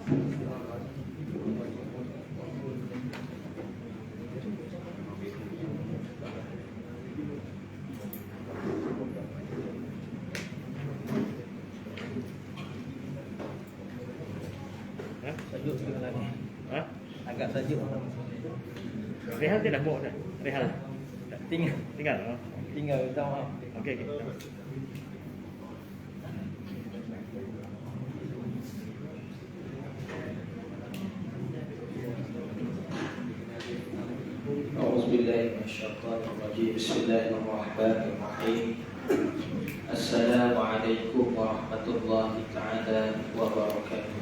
Sejuk juga lagi. Ha? Agak sejuk. Rehat dia dah bawa dah. Rehat. Tinggal Tinggal. Oh. tinggal tahu. Okey okey. أعوذ بالله من الشيطان الرجيم بسم الله الرحمن الرحيم السلام عليكم ورحمة الله تعالى وبركاته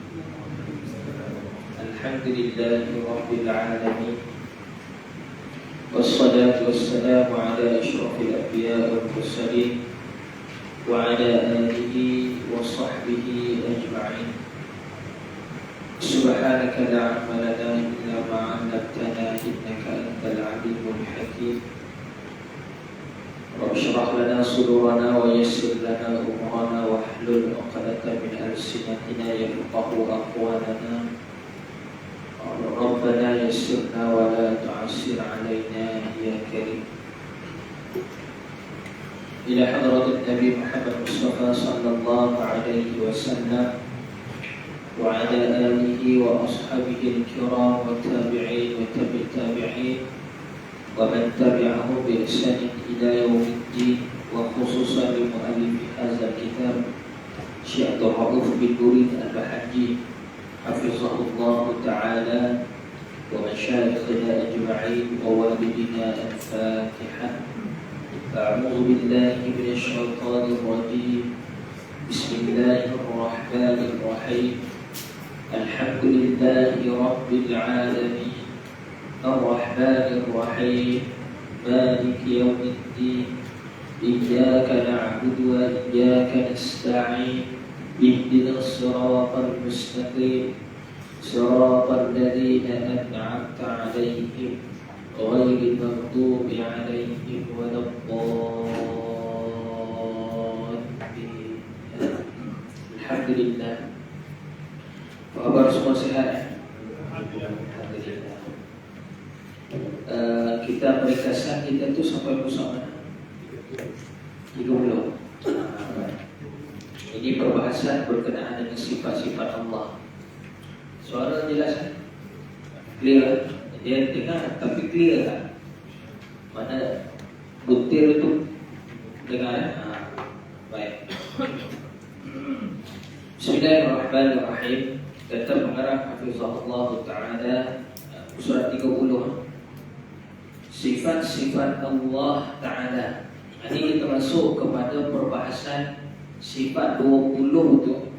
الحمد لله رب العالمين والصلاة والسلام على أشرف الأنبياء والمرسلين وعلى آله وصحبه أجمعين سبحانك لا علم لنا إلا ما علمتنا إنك أنت العليم الحكيم رب اشرح لنا صدورنا ويسر لنا أمورنا واحلل عقدة من ألسنتنا يفقهوا أقوالنا ربنا يسرنا ولا تعسر علينا يا كريم إلى حضرة النبي محمد مصطفى صلى الله عليه وسلم وعلى آله وأصحابه الكرام والتابعين وتبع التابعين ومن تبعهم بإحسان إلى يوم الدين وخصوصا لمؤلف هذا الكتاب شيخ عبد الرؤوف بن نورين البحجي حفظه الله تعالى ومشايخنا أجمعين ووالدنا الفاتحة أعوذ بالله من الشيطان الرجيم بسم الله الرحمن الرحيم الحمد لله رب العالمين الرحمن الرحيم مالك يوم الدين إياك نعبد وإياك نستعين اهدنا الصراط المستقيم صراط الذين أنعمت عليهم غير المغضوب عليهم ولا الضالين الحمد لله. Apa kabar semua sehat? Alhamdulillah. Kita meringkaskan kita tu sampai musim mana? 30. Ini perbahasan berkenaan dengan sifat-sifat Allah. Suara jelas kan? Clear? Dia dengar tapi clear kan? Mana butir itu dengar? Baik. Bismillahirrahmanirrahim. Kata pengarang Hafizahullah Ta'ala surat 30 sifat-sifat Allah Ta'ala. Ini kita masuk kepada perbahasan sifat 20 itu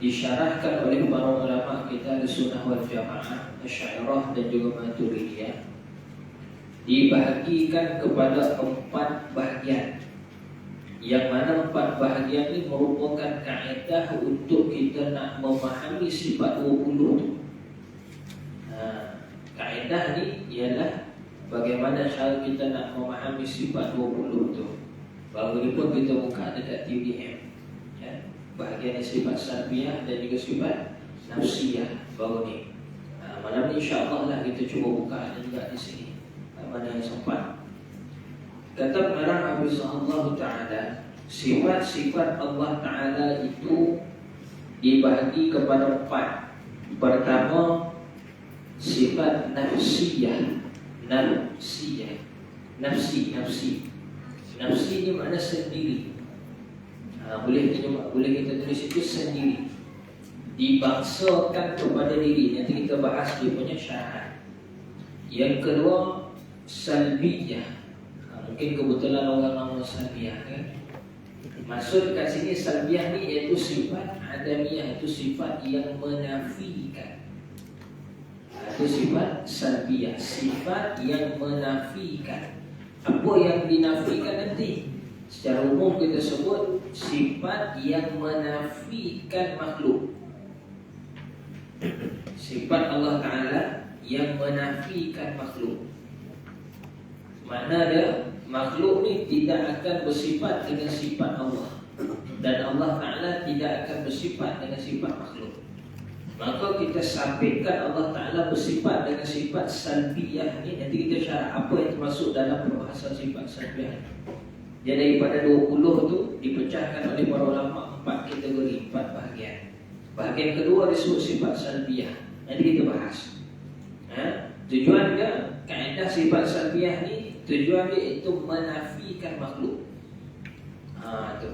disyarahkan oleh para ulama kita Sunnah wal Jamaah, Asy'ariyah dan juga Maturidiyah. Dibahagikan kepada 4 bahagian. Yang mana 4 bahagian ini merupakan kaedah untuk kita nak memahami sifat 20 itu. Kaedah ni ialah bagaimana cara kita nak memahami sifat 20 itu. Baru ni pun kita buka dekat TDM ya. Bahagian sifat salbiyah dan juga sifat nafsiyah baru ni. Malam ni insya-Allah lah kita cuba buka juga di sini. Mana yang sempat. Kata pengarang Hafizahullah Ta'ala, sifat-sifat Allah Ta'ala itu dibahagi kepada 4. Pertama, sifat nafsiyah. Nafsi ni makna sendiri. Boleh kita tulis itu sendiri, dibangsakan kepada diri. Nanti kita bahas dia punya syarah. Yang kedua, salbiyah. Mungkin kebetulan orang nama salbiyah kan. Maksud kat sini salbiyah ni iaitu sifat adamiyah, itu sifat yang menafikan. Itu sifat salbiyah, sifat yang menafikan. Apa yang dinafikan nanti? Secara umum kita sebut sifat yang menafikan makhluk. Sifat Allah Ta'ala yang menafikan makhluk. Mana dia? Makhluk ni tidak akan bersifat dengan sifat Allah, dan Allah Ta'ala tidak akan bersifat dengan sifat makhluk. Maka kita sampaikan Allah Ta'ala bersifat dengan sifat salbiyah ni. Nanti kita syarah apa yang termasuk dalam perbahasan sifat salbiyah. Dia daripada 20 tu dipecahkan oleh para ulama 4 kategori, 4 bahagian. Bahagian kedua disebut sifat salbiyah. Nanti kita bahas. Tujuan dia, kaedah sifat salbiyah ni, tujuan dia itu menafikan makhluk. Tu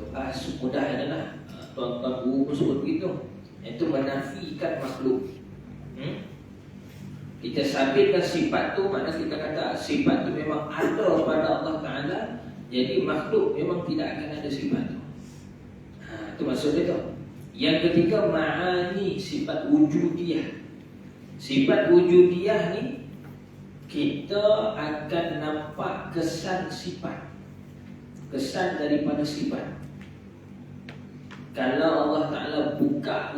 mudah adalah tuan-tuan guru pun sebut begitu. Itu menafikan makhluk. Kita sabitkan sifat tu, makna kita kata sifat tu memang ada pada Allah Ta'ala. Jadi makhluk memang tidak akan ada sifat tu. Itu maksud dia tu. Yang ketiga, ma'ani, sifat wujudiyah. Sifat wujudiyah ni kita akan nampak kesan sifat, kesan daripada sifat. Kalau Allah Ta'ala buka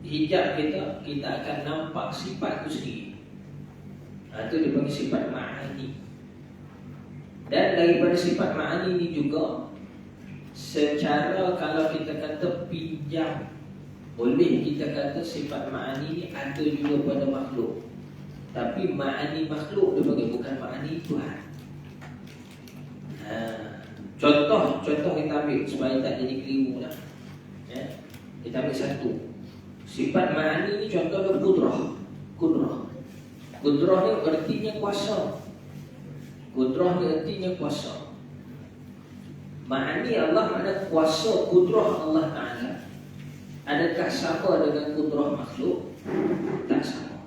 hijab kita, kita akan nampak sifat itu sendiri. Itu dipanggil sifat ma'ani. Dan daripada sifat ma'ani ini juga, secara kalau kita kata pinjam, boleh kita kata sifat ma'ani ini ada juga pada makhluk. Tapi ma'ani makhluk dia bagi, bukan ma'ani Tuhan. Contoh kita ambil supaya tak jadi keliru lah. Kita ambil satu. Sifat ma'ani ni contoh dia kudrah. Kudrah ni artinya kuasa. Kudrah ni artinya kuasa. Ma'ani Allah makna kuasa kudrah Allah Ta'ala. Adakah sama dengan kudrah makhluk? Tak sama.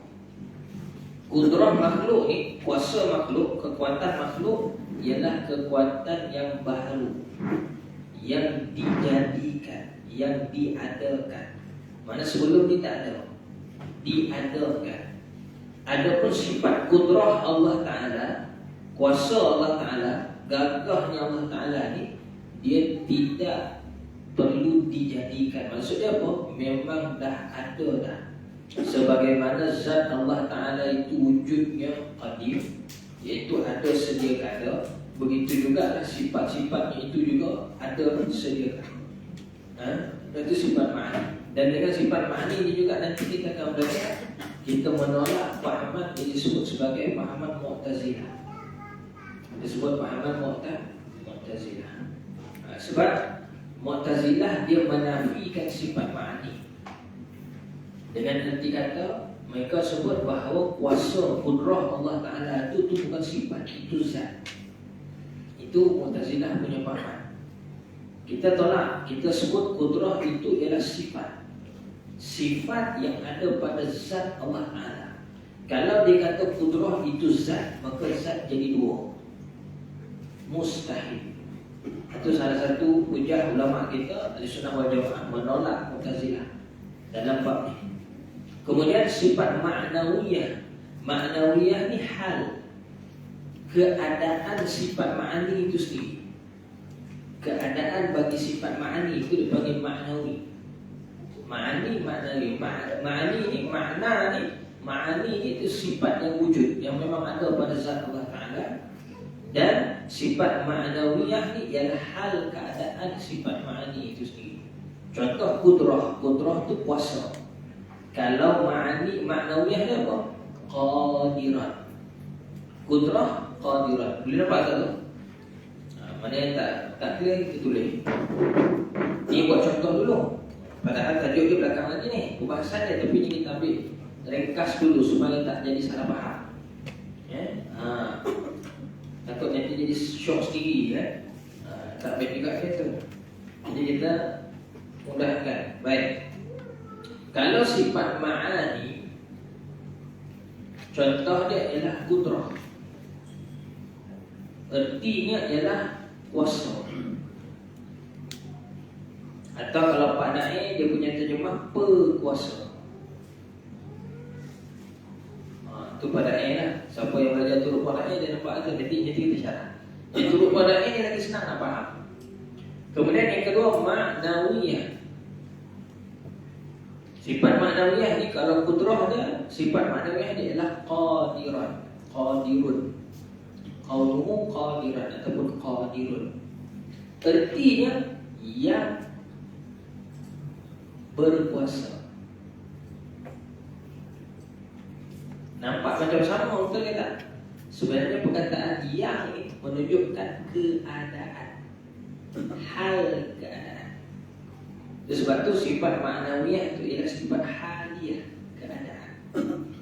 Kudrah makhluk ni, kuasa makhluk, kekuatan makhluk ialah kekuatan yang baru, yang dijadikan, yang diadakan. Mana sebelum ni tak ada, diadakan. Adapun sifat kudrah Allah Ta'ala, kuasa Allah Ta'ala, gagahnya Allah Ta'ala ni, dia tidak perlu dijadikan. Maksudnya apa? Memang dah ada dah. Sebagaimana zat Allah Ta'ala itu wujudnya qadim, iaitu ada sedia kada, begitu juga sifat-sifatnya itu juga ada sedia kada. Itu sifat ma'ani. Dan dengan sifat ma'ani ini juga nanti kita akan belajar, kita menolak pahaman yang disebut sebagai pahaman Mu'tazilah. Disebut pahaman Mu'tazilah. Sebab Mu'tazilah dia menafikan sifat ma'ani. Dengan arti kata, mereka sebut bahawa kuasa kudrah Allah Ta'ala itu bukan sifat, itu zat. Itu Mu'tazilah punya pahaman. Kita tolak, kita sebut kudrah itu ialah sifat. Sifat yang ada pada zat Allah Ta'ala. Kalau dia kata kudrah itu zat, maka zat jadi dua. Mustahil. Itu salah satu hujah ulama kita Ahlussunnah wal Jamaah menolak Mu'tazilah dalam bab ni. Kemudian sifat ma'nawiyah. Ma'nawiyah ni hal, keadaan sifat ma'ani itu sendiri. Keadaan bagi sifat ma'ani itu dipanggil ma'nawi. Ma'ani, ma'nawi. Ma'ani ni, makna ni, ma'ani itu sifat yang wujud, yang memang ada pada zat Allah Ta'ala. Dan sifat ma'nawiyah ni ialah hal keadaan sifat ma'ani itu sendiri. Contoh kudrah. Kudrah itu kuasa. Kalau ma'ani, ma'nawiyah dia apa? Qadiran. Kudrah, qadiran. Boleh nampak tak tu? Mana yang tak clear kita tulis. Ni buat contoh dulu. Padahal tajuk dia belakang lagi ni, pembahasan dia, tapi ni kita ambil ringkas dulu supaya tak jadi salah faham. Takut nanti jadi syok sendiri kan. Tak baik juga macam tu. Jadi kita mudahkan. Baik. Kalau sifat ma'ani, contoh dia ialah kudrah. Artinya ialah kuasa. Atau kalau Pak Naik dia punya terjemah berkuasa. Tu Pak Naik lah. Siapa yang belajar turut Pak Naik dia nampak tu. Nanti kita syarah. Jadi turut Pak Naik ni lagi senang nak faham. Kemudian yang kedua, ma'nawiyah. Sifat ma'nawiyah ni kalau kudrah dia, sifat ma'nawiyah dia ialah qadiran. Qadirun. Qauluhu qadiran ataupun qadirun. Artinya yang berkuasa. macam sama, betul ke tak? Sebenarnya perkataan yang ini menunjukkan keadaan, hal keadaan. Sebab tu sifat ma'nawiyah itu ialah sifat haliah, keadaan.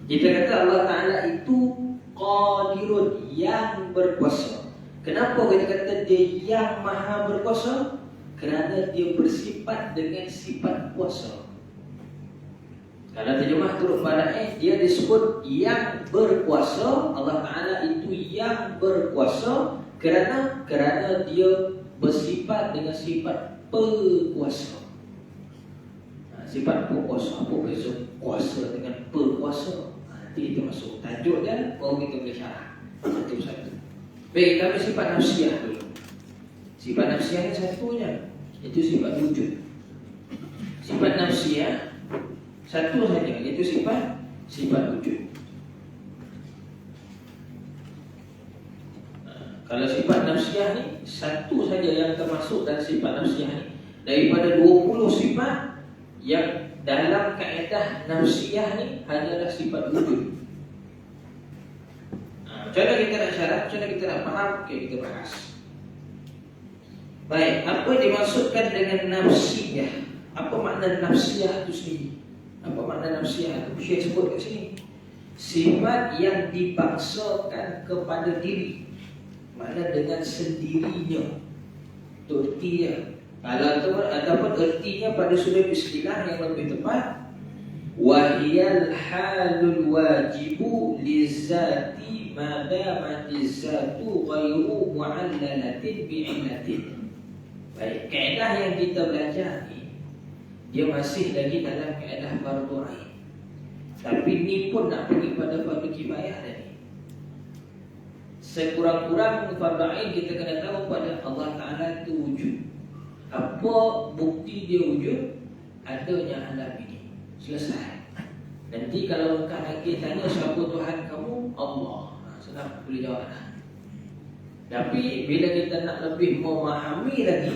Kita kata Allah Ta'ala itu qadirun, yang berkuasa. Kenapa kita kata dia yang maha berkuasa? Kerana dia bersifat dengan sifat kuasa. Kalau terjemah turut padanya, dia disebut yang berkuasa. Allah Ta'ala itu yang berkuasa kerana dia bersifat dengan sifat berkuasa. Sifat berkuasa, apa beza kuasa dengan berkuasa? Nanti kita masuk tajuk dia, baru kita boleh syarah satu-satu. Baik, kita ambil sifat nafsiyah dulu. Sifat nafsiyah ni satunya, itu sifat wujud. Sifat nafsiyah satu saja, iaitu sifat wujud. Kalau sifat nafsiyah ni satu saja yang termasuk dalam sifat nafsiyah ni. Daripada 20 sifat yang dalam kaedah nafsiyah ni hanyalah sifat wujud. Macam mana kita nak syarat, macam mana kita nak faham? Okay, kita bahas. Baik, apa dimaksudkan dengan nafsiyah? Apa makna nafsiyah itu sendiri? Apa makna nafsiyah itu? Syekh sebut kat sini, sifat yang dipaksakan kepada diri, makna dengan sendirinya. Itu ertinya. Kalau ataupun ertinya pada sudut istilah yang lebih tepat, wahiyal halul wajibu lizati madamatizzatu ghairu mu'allalatin bi'illatin. Baik, kaedah yang kita belajar ni, dia masih lagi dalam kaedah fardu ain. Tapi ni pun nak pergi pada fardu kifayah tadi. Sekurang-kurang fardu ain kita kena tahu pada Allah Ta'ala itu wujud. Apa bukti dia wujud? Adanya alam ini. Selesai. Nanti kalau engkau lagi tanya siapa Tuhan kamu? Allah. Senang boleh jawab dah. Tapi bila kita nak lebih memahami lagi,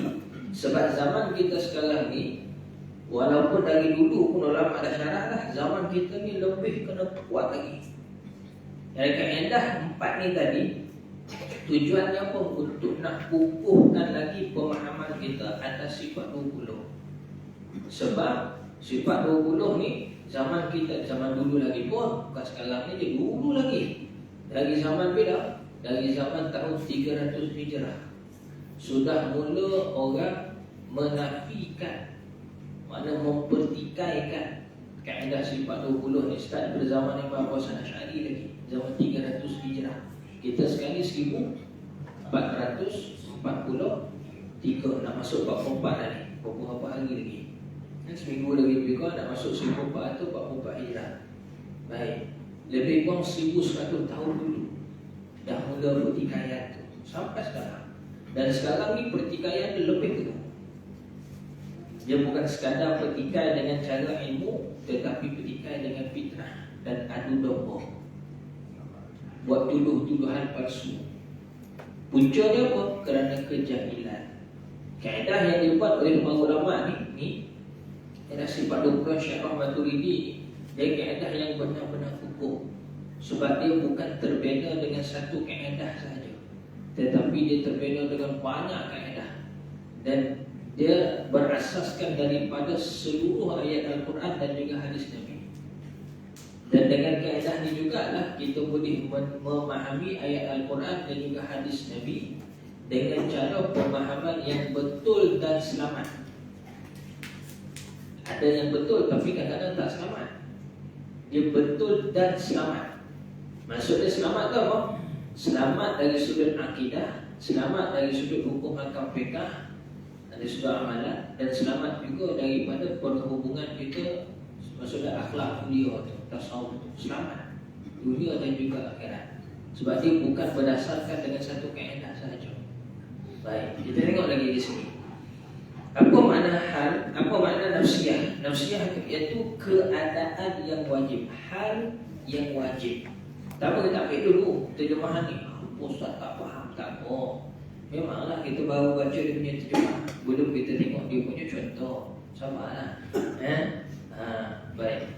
sebab zaman kita sekarang ni, walaupun dari dulu pun ulama ada syarah lah, zaman kita ni lebih kena kuat lagi. Dari kaedah 4 ni tadi, tujuannya apa? Untuk nak kukuhkan lagi pemahaman kita atas sifat 20. Sebab sifat 20 ni zaman kita, zaman dulu lagi pun, bukan sekarang ni, dia dulu lagi. Dari zaman bila? Dari zaman tahun 300 Hijrah sudah mula orang menafikan, makna mempertikaikan kaedah sifat 20 ni. Start pada zaman Imam Hasan Asy'ari lagi, zaman 300 Hijrah. Kita sekarang ni 1443, nak masuk 44 dah ni, beberapa hari lagi. Seminggu lagi lebih kurang nak masuk 1444 Hijrah. Baik, lebih kurang 1100 tahun dulu dah mula pertikaian tu sampai sekarang. Dan sekarang ni pertikaian tu lebih teruk. Dia bukan sekadar pertikai dengan cara ilmu, tetapi pertikai dengan fitnah dan adu domba, buat tuduh-tuduhan palsu. Puncanya apa? Kerana kejahilan. Kaedah yang dibuat oleh para ulama ni ialah sifat 20 Syekh Maturidi. Dia kaedah yang benar-benar kukuh. Sebab dia bukan terbina dengan satu kaedah sahaja, tetapi dia terbina dengan banyak kaedah. Dan dia berasaskan daripada seluruh ayat Al-Quran dan juga hadis Nabi. Dan dengan kaedah ni jugalah kita boleh memahami ayat Al-Quran dan juga hadis Nabi dengan cara pemahaman yang betul dan selamat. Ada yang betul tapi kadang-kadang tak selamat. Dia betul dan selamat. Maksudnya selamat tu apa? Selamat dari sudut akidah, selamat dari sudut hukum hakam fiqh, dari sudut amalan, dan selamat juga daripada perhubungan kita, maksudnya akhlak mulia tu, tasawuf tu. Selamat dunia dan juga akhirat. Sebab dia bukan berdasarkan dengan satu kaedah sahaja. Baik, kita tengok lagi di sini. Apa makna hal? Apa makna nafsiyah? Nafsiyah iaitu keadaan yang wajib, hal yang wajib. Tak apa, kita ambil dulu terjemahan ni. Ustaz tak faham, tak apa. Memanglah kita baru baca dia punya terjemahan, belum kita tengok dia punya contoh. Sabarlah. Baik.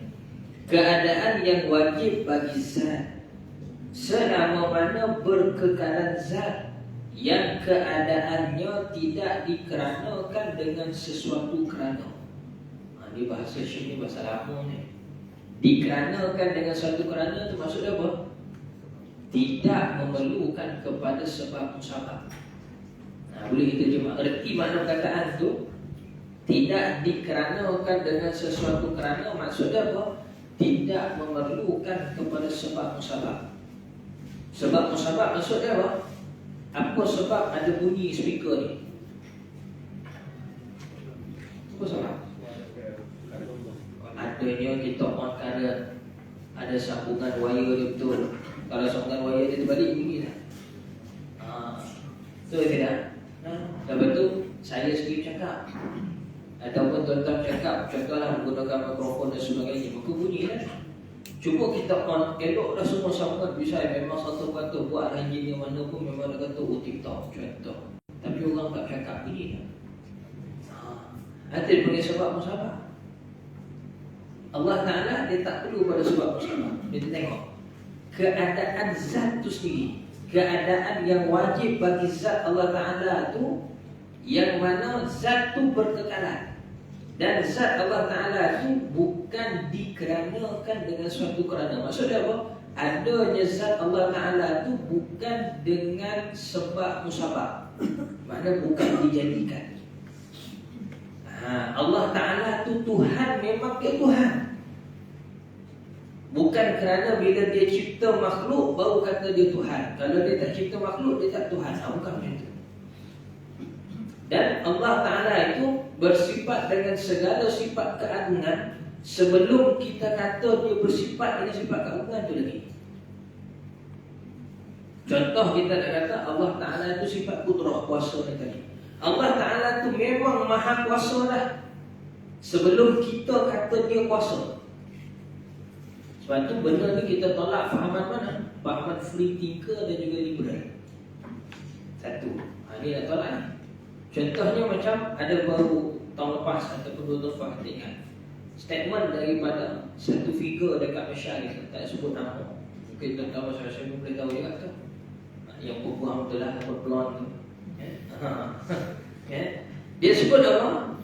Keadaan yang wajib bagi zat selama mana berkekalan zat yang keadaannya tidak dikeranakan dengan sesuatu kerana. Ini bahasa syekh ni bahasa lama ni. Dikeranakan dengan suatu kerana tu maksud apa? Tidak memerlukan kepada sebab musabab. Boleh kita cuma erti makna perkataan tu. Tidak dikeranakan dengan sesuatu kerana maksudnya apa? Tidak memerlukan kepada sebab musabab. Sebab musabab maksudnya apa? Apa sebab ada bunyi speaker ni? Apa sebab? Adanya kita on current, ada sambungan wire dia betul. Kalau sambungan wire dia terbalik bunyi tak? Betul tidak? Lepas tu saya sendiri cakap ataupun tuan-tuan cakap, contohlah menggunakan mikrofon dan sebagainya, maka bunyi kan? Cuba kita on, elok dah semua sambungan bisa. Memang satu kata buat engineer mana pun memang dia kata TikTok contoh. Tapi orang tak cakap bunyi tak? Itu dipanggil sebab musabab. Allah Ta'ala dia tak perlu pada sebab musabab. Dia tengok keadaan zat tu sendiri, keadaan yang wajib bagi zat Allah Ta'ala tu, yang mana zat tu berkekalan. Dan zat Allah Ta'ala tu bukan dikeranakan dengan suatu kerana. Maksudnya apa? Adanya zat Allah Ta'ala tu bukan dengan sebab musabab. Maknanya bukan dijadikan. Allah Ta'ala tu Tuhan, memang dia Tuhan. Bukan kerana bila dia cipta makhluk baru kata dia Tuhan. Kalau dia tak cipta makhluk, dia tak Tuhan. Bukan macam tu. Dan Allah Ta'ala itu bersifat dengan segala sifat keagungan. Sebelum kita kata dia bersifat dengan sifat keagungan tu lagi. Contoh kita nak kata Allah Ta'ala itu sifat kudrah, kuasa ni tadi. Allah Ta'ala tu memang maha kuasa lah sebelum kita kata dia kuasa. Sebab tu benda ni kita tolak fahaman mana? Fahaman free thinker dan juga liberal. Satu, ni nak tolak ni. Contohnya macam ada baru tahun lepas ataupun 2 tahun lepas, kita ingat statement daripada satu figure dekat Malaysia ni, tak sebut nama. Mungkin tuan-tuan saya boleh tahu juga tu. Yang berbuang tu lah, berblond tu. Dia sebut apa?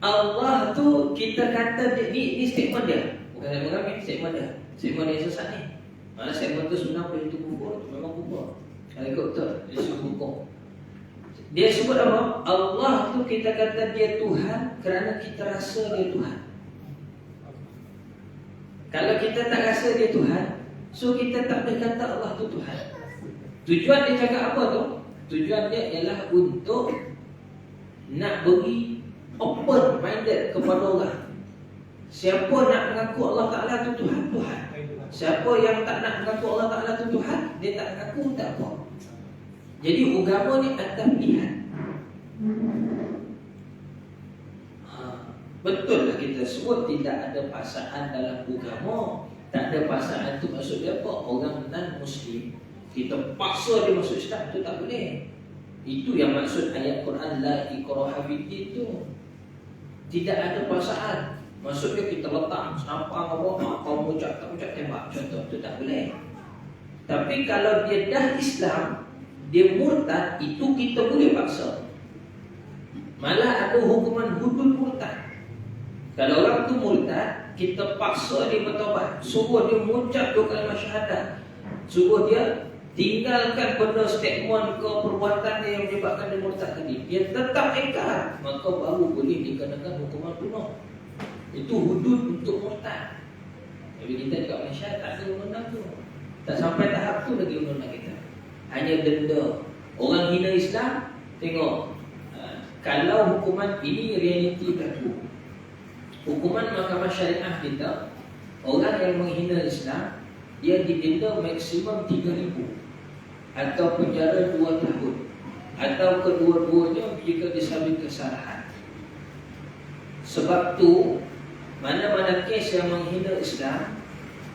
Allah tu kita kata dia, ni statement dia. Bukan saya mengambil statement dia. Statement dia sesat ni. Malah statement tu sebenarnya itu kufur, memang kufur. Kalau ikut betul, dia sebut hukum. Dia sebut apa? Allah tu kita kata dia Tuhan kerana kita rasa dia Tuhan. Kalau kita tak rasa dia Tuhan, so kita tak boleh kata Allah tu Tuhan. Tujuan dia cakap apa tu? Tujuan dia ialah untuk nak beri open minded kepada orang. Siapa nak mengaku Allah Ta'ala tu Tuhan, Tuhan. Siapa yang tak nak mengaku Allah Ta'ala tu Tuhan, dia tak mengaku, tak apa. Jadi agama ni atas pilihan. Betul lah kita sebut tidak ada paksaan dalam agama. Tak ada paksaan tu maksud dia apa? Orang non-Muslim kita paksa dia masuk Islam, tu tak boleh. Itu yang maksud ayat Quran la ikraha fiddin tu. Tidak ada paksaan. Maksudnya kita letak senampang apa, kau ucap tak ucap tembak, contoh, tu tak boleh. Tapi kalau dia dah Islam, dia murtad, itu kita boleh paksa. Malah ada hukuman hudud murtad. Kalau orang tu murtad, kita paksa dia bertaubat, suruh dia mengucap 2 kalimah syahadat, suruh dia tinggalkan benda statement ke perbuatan dia yang menyebabkan dia murtad tadi. Dia tetap ingkar, maka baru boleh dikenakan hukuman bunuh. Itu hudud untuk murtad. Tapi kita dekat Malaysia tak ada undang-undang tu. Tak sampai tahap tu lagi undang-undang kita. Hanya denda. Orang hina Islam, tengok. Kalau hukuman ini realiti berlaku. Hukuman mahkamah syariah kita, orang yang menghina Islam, dia didenda maksimum 3,000 atau penjara 2 tahun, atau kedua-duanya jika disabit kesalahan. Sebab tu mana-mana kes yang menghina Islam,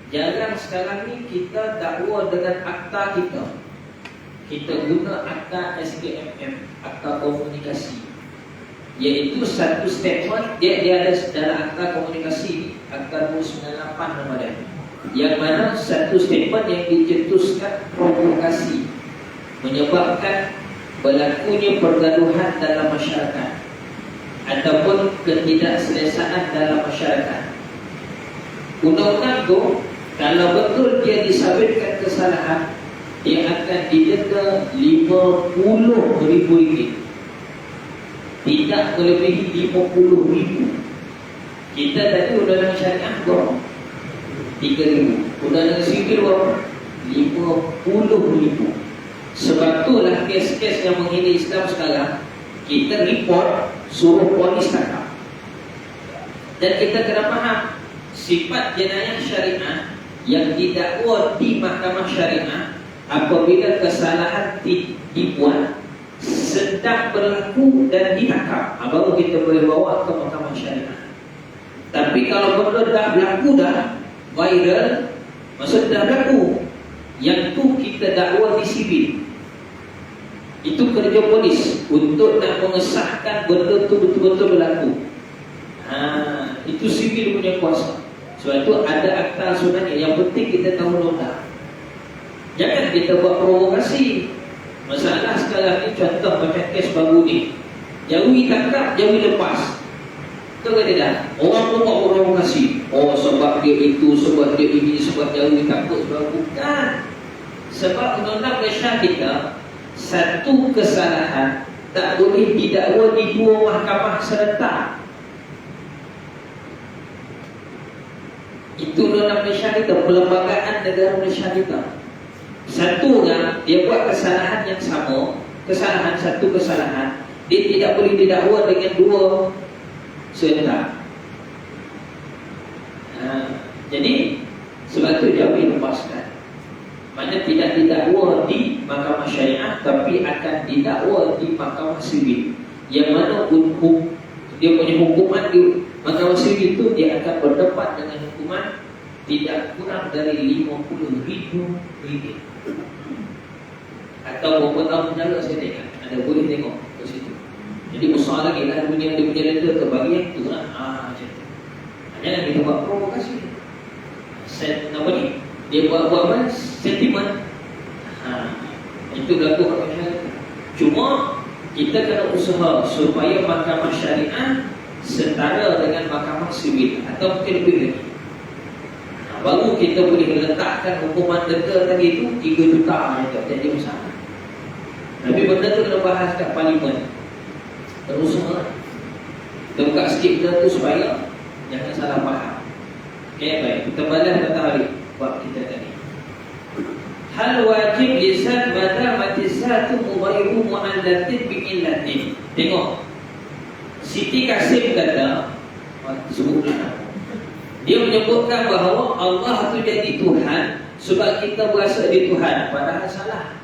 jarang sekarang ni kita dakwa dengan akta kita. Kita guna akta SKMM, akta komunikasi, iaitu satu statement dia ada dalam akta komunikasi, akta 98 nama dia. yang mana satu statement yang dicetuskan provokasi, menyebabkan berlakunya pergaduhan dalam masyarakat ataupun ketidakselesaan dalam masyarakat. Undang-undang itu kalau betul dia disabitkan kesalahan, dia akan didenda RM50,000, tidak melebihi RM50,000. Kita tadi undang-undang syariah berapa? RM3,000. Undang-undang sivil berapa? RM50,000. Sebab itulah kes-kes yang menghina Islam sekarang, kita report, suruh polis tangkap. Dan kita kena faham sifat jenayah syariah yang didakwa di mahkamah syariah apabila kesalahan dibuat sedang berlaku dan ditangkap, baru kita boleh bawa ke mahkamah syariah. Tapi kalau benda dah berlaku, dah viral, maksud dah berlaku, yang tu kita dakwa di sivil. Itu kerja polis untuk nak mengesahkan benda tu betul-betul berlaku. Itu sivil punya kuasa. Sebab itu ada akta sebenarnya. Yang penting kita tahu undang. Jangan kita buat provokasi. Masalah sekarang ni contoh macam kes baru ni, jauhi tangkap, jauhi lepas. Tahu ke tidak? Orang pun buat provokasi. Oh sebab dia itu, sebab dia ini, sebab jauhi takut, sebab bukan. Sebab undang-undang Malaysia kita, satu kesalahan tak boleh didakwa di dua mahkamah serentak. Itu undang-undang Malaysia kita, perlembagaan negara Malaysia kita. Satu orang dia buat kesalahan yang sama, satu kesalahan, dia tidak boleh didakwa dengan dua serentak. Jadi sebab itu jauhi lepaskan. Mana tidak didakwa di mahkamah syariah, tapi akan didakwa di mahkamah sivil. Yang mana dia punya hukuman di mahkamah sivil itu, dia akan berdebat dengan hukuman tidak kurang dari RM50,000. Atau berapa tahun penjara, saya tengok. Anda boleh tengok ke situ. Jadi besar lagi lah dunia dia punya reda terbagi yang tu lah. Macam tu. Jangan kita buat provokasi. Apa ni? Dia buat apa? Sentimen. Itu berlaku kat masyarakat. Cuma kita kena usaha supaya mahkamah syariah setara dengan mahkamah sivil atau mungkin lebih lagi. Baru kita boleh letakkan hukuman denda tadi itu 3 juta macam jadi masalah. Tapi benda tu kena bahas kat parlimen. Berusaha. Kita buka sikit benda tu supaya jangan salah faham. Okay, baik. Kita balas kata hari bab kita tadi. Hal wajib lisan mata mati satu mughayru mu'allatin bi'illatin. Tengok. Siti Kasim kata, sebutlah. Dia menyebutkan bahawa Allah itu jadi Tuhan sebab kita berasa dia Tuhan. Padahal salah.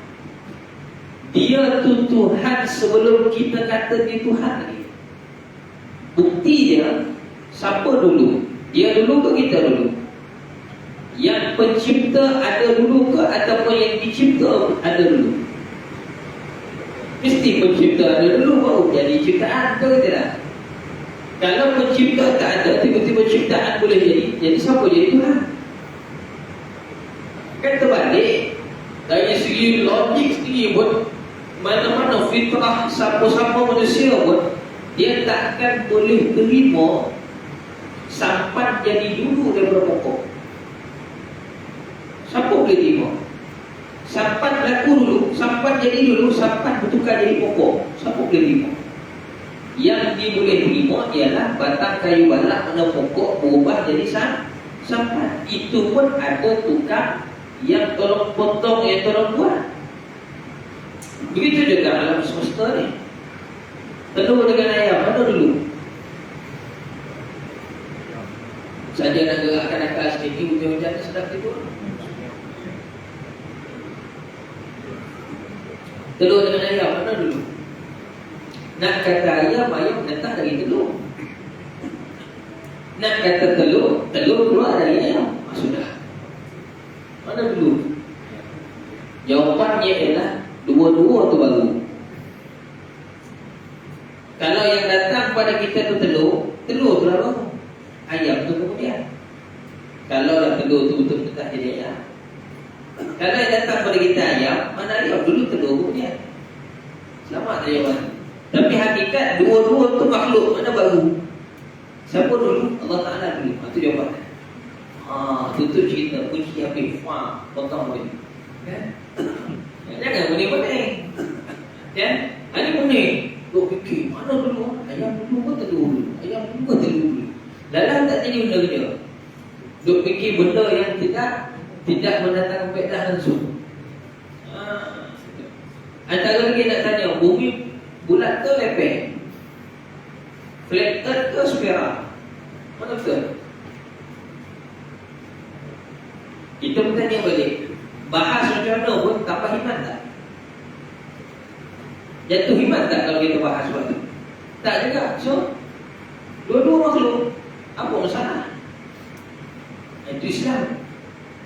Dia tu Tuhan sebelum kita kata dia Tuhan lagi. Bukti dia, siapa dulu? Dia dulu ke kita dulu? Yang pencipta ada dulu ke ataupun yang dicipta ada dulu? Mesti pencipta ada dulu baru jadi ciptaan, betul ke tidak? Kalau pencipta tak ada, tiba-tiba ciptaan boleh jadi siapa jadi Tuhan? Kan terbalik. Dari segi logik sendiri pun, mana-mana fitrah siapa-siapa manusia pun, dia takkan boleh terima sampan jadi dulu daripada pokok. Siapa boleh terima? Sampan berlaku dulu, sampan jadi dulu, sampan bertukar jadi pokok. Siapa boleh terima? Yang dia boleh terima ialah batang kayu balak mana pokok berubah jadi sampan. Itu pun ada tukang yang tolong potong, yang tolong buat. Begitu juga alam semesta ni. Telur dengan ayam mana dulu? Saja nak gerakkan akal sedikit, hujan-hujan sedap tidur. Telur dengan ayam mana dulu? Nak kata ayam datang dari telur. Nak kata telur keluar dari ayam. Sudah. Mana dulu? Jawapannya ialah dua-dua tu baru. Kalau yang datang pada kita tu telur tu lah baru. Ayam tu kemudian. Kalau yang telur tu betul-betul tak jadi ayam. Kalau yang datang pada kita ayam, mana ayam dulu telur pun dia. Selamat ayam. Tapi hakikat dua-dua tu makhluk, mana baru? Siapa dulu? Allah Ta'ala dulu. Itu jawapan. Tutup cerita, kunci habis. Potong boleh. Kan? Jangan benih-benih. Kan? Ini benih. Duk fikir, mana dulu? Ayam dulu ke telur dulu? Ayam dulu ke telur dulu? Dalam tak jadi benda kerja. Duk fikir benda yang tidak mendatangkan faedah langsung. Antara lagi nak tanya, bumi bulat ke lepeh? Flat earth ke spiral? Mana betul? Kita bertanya balik, bahas macam mana pun tambah himat tak? Jatuh himat tak kalau kita bahas waktu? Tak juga. So, dua-dua makhluk, apa masalah? Itu Islam.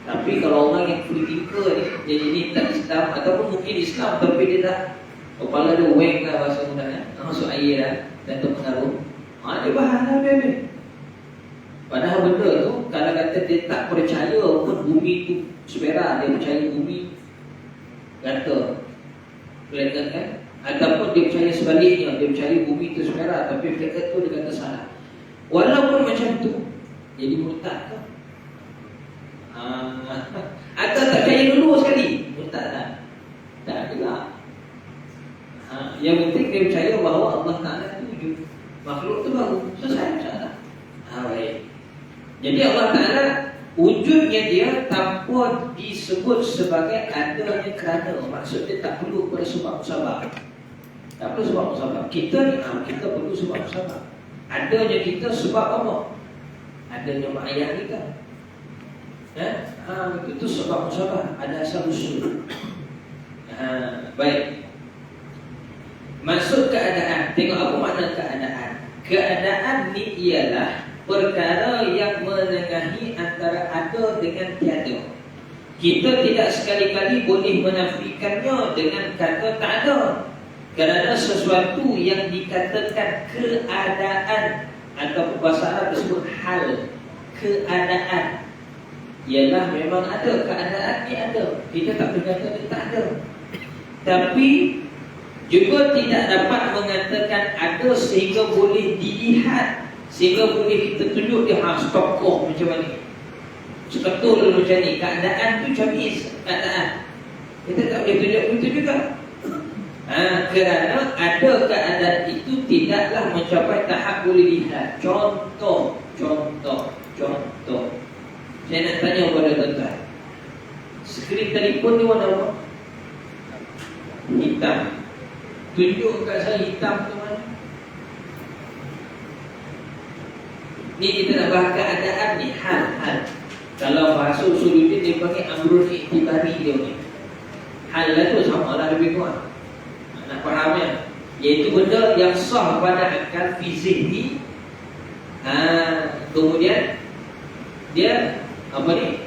Tapi kalau orang yang politika ni, dia jadi tak Islam, ataupun mungkin Islam tapi dia dah kepala dia weng lah bahasa mudahnya, masuk air lah dan terpengaruh, dia bahas lah bebe. Padahal benda tu, kalau kata dia tak percaya pun bumi tu sepera, dia percaya bumi gata, flat kan? Ataupun dia percaya sebaliknya, dia percaya bumi tu sepera, tapi flat tu dia kata salah. Walaupun macam tu, jadi murtad ke? Atau tak percaya dulu sekali, murtad tak? Tak juga. Yang penting dia percaya bahawa Allah Ta'ala itu wujud, makhluk tu baru, selesai masalah. Baik. Jadi Allah Ta'ala wujudnya dia tanpa disebut sebagai adanya kerana. Maksudnya tak perlu pada sebab musabab. Tak perlu sebab musabab. Kita ni kita perlu sebab musabab. Adanya kita sebab apa? Adanya mak ayah kita. Itu sebab musabab. Ada asal usul. Baik. Maksud keadaan. Tengok apa makna keadaan. Keadaan ni ialah perkara yang menengahi antara ada dengan tiada. Kita tidak sekali-kali boleh menafikannya dengan kata tak ada. Kerana sesuatu yang dikatakan keadaan atau bahasa Arab disebut hal, keadaan, ialah memang ada, keadaan ni ada. Kita tak boleh kata dia tak ada. Tapi juga tidak dapat mengatakan ada sehingga boleh dilihat, sehingga boleh kita tunjuk dia tokoh macam mana, seketul macam ni. Keadaan tu macam ni keadaan. Kita tak boleh tunjuk begitu juga. Kerana ada keadaan itu tidaklah mencapai tahap boleh lihat. Contoh. Saya nak tanya kepada tuan-tuan, skrin telefon ni warna apa? Hitam. Tunjuk kat saya hitam tu mana? Ni kita nak bahas keadaan ni, hal. Kalau bahasa Usuluddin dia panggil amrun iktibari dia ni. Hal lah tu sama lah lebih kurang. Nak faham ya? Iaitu benda yang sah pada akal fizik ni. Kemudian dia apa ni?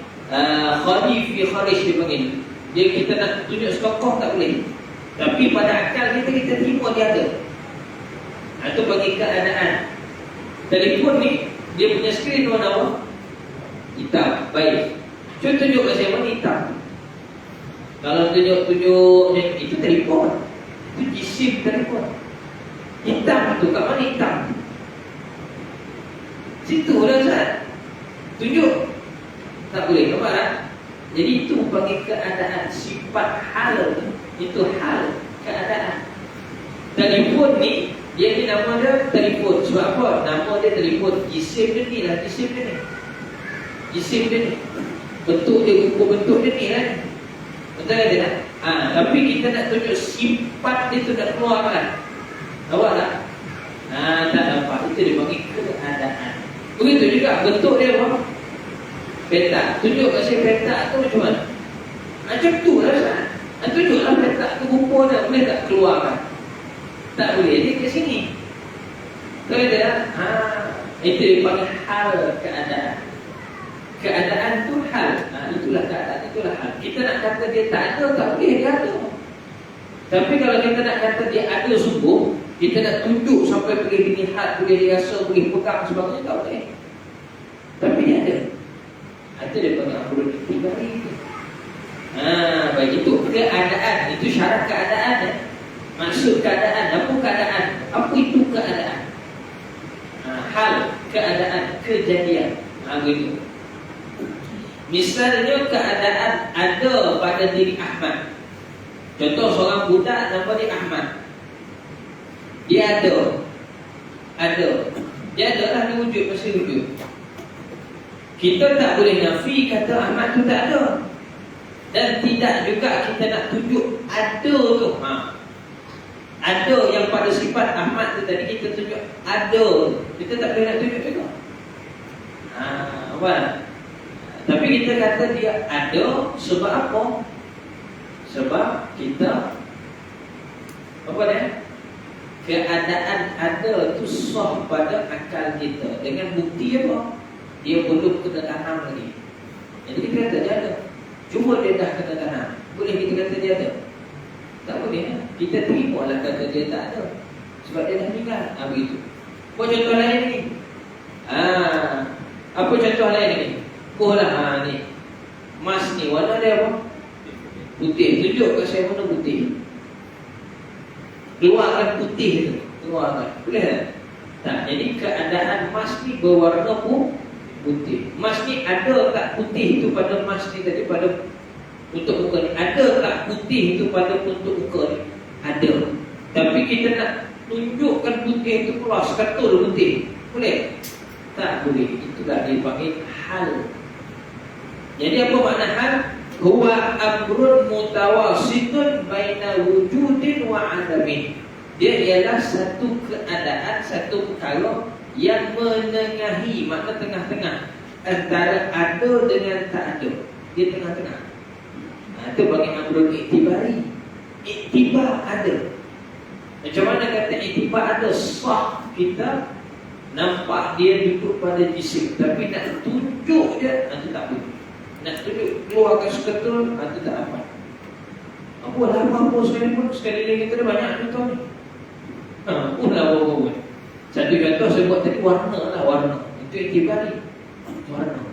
Khalif fi kharij dia panggil. Dia kita nak tunjuk sekokoh tak boleh. Tapi pada akal kita terima dia ada. Itu bagi keadaan. Telefon ni dia punya skrin warna apa? Hitam. Baik. Cuba tunjuk kat saya mana hitam. Kalau tunjuk itu telefon. Itu jisim telefon. Hitam tu kat mana hitam? Situ lah Ustaz. Tunjuk. Tak boleh, nampak tak? Jadi itu bagi keadaan, sifat hal. Itu hal, keadaan. Telefon ni, dia ni nama dia telefon. Sebab apa? Nama dia telefon. Jisim dia ni lah, jisim dia ni. Jisim dia ni. Bentuk dia, ukur bentuk dia ni kan. Betul kan dia tak? Tapi kita nak tunjuk sifat dia tu nak keluar kan. Nampak tak? Tak nampak. Itu dia bagi keadaan. Begitu juga bentuk dia apa? Petak. Tunjuk kat saya petak tu macam mana? Macam tu lah Ustaz. Tunjuklah petak tu rupa dia. Boleh tak keluarkan? Tak boleh. Dia kat sini. Tahu tak? Itu dia panggil hal keadaan. Keadaan tu hal. Itulah keadaan. Itulah hal. Kita nak kata dia tak ada, tak boleh. Dia ada. Tapi kalau kita nak kata dia ada sungguh, kita nak tunjuk sampai boleh dilihat, boleh dirasa, boleh pegang sebagainya, tak boleh. Tapi dia ada. itu dia panggil amrun iktibari. Baik, itu keadaan, itu syarat keadaan ya. Maksud keadaan, apa keadaan? Apa itu keadaan? Hal, keadaan, kejadian. Begitu. Misalnya keadaan ada pada diri Ahmad. Contoh seorang budak nama dia Ahmad. Dia ada. Dia adalah dia wujud, pasti wujud. Kita tak boleh nafi kata Ahmad tu tak ada. Dan tidak juga kita nak tunjuk ada tu. Ada yang pada sifat Ahmad tu tadi kita tunjuk ada. Kita tak boleh nak tunjuk juga. Apa? Tapi kita kata dia ada sebab apa? Sebab kita apa dia? Keadaan ada tu sah pada akal kita. Dengan bukti apa? Dia belum kena tanam lagi. Jadi kita kata dia ada. Cuma dia dah kena tanam. Boleh kita kata dia ada? Tak boleh. Kita terima lah kata dia tak ada. Sebab dia dah meninggal. Begitu. Apa contoh lain ni? Apa contoh lain ni? Ni emas ni warna dia apa? Putih. Tunjuk kat saya mana putih. Keluarkan putih tu. Keluarkan. Boleh tak? Tak. Jadi keadaan emas ni berwarna putih. Emas ni ada tak putih itu pada emas ni tadi, pada untuk muka ni? Ada tak putih itu pada untuk muka ni? Ada. Tapi kita nak tunjukkan putih itu keluar sekatul putih. Boleh? Tak boleh. Itulah dipanggil hal. Jadi apa makna hal? Huwa amrun mutawasitun baina wujudin wa adamin. Dia ialah satu keadaan, satu perkara yang menengahi, makna tengah-tengah antara ada dengan tak ada. Dia tengah-tengah. Itu bagi amrun iktibari. Iktibar ada. Macam mana kata iktibar ada? Sah kita nampak dia duduk pada jisim, tapi nak tunjuk dia, itu tak boleh. Nak tunjuk keluarkan seketul, itu tak apa. Apa sekalipun, sekali kita ada banyak contoh ni. Apa pun. Satu contoh saya buat tadi, warna. Itu iktibari. Warna.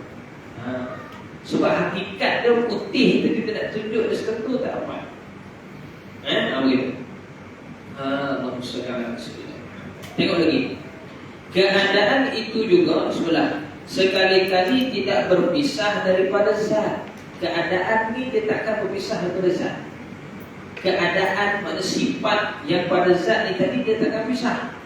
Sebab hakikat dia putih itu kita nak tunjuk dia seketul, tak apa. Begitu. Allah sekarang tengok lagi. Keadaan itu juga sebelah sekali-kali tidak berpisah daripada zat. Keadaan ni dia takkan berpisah daripada zat. Keadaan pada sifat yang pada zat ni tadi dia takkan pisah.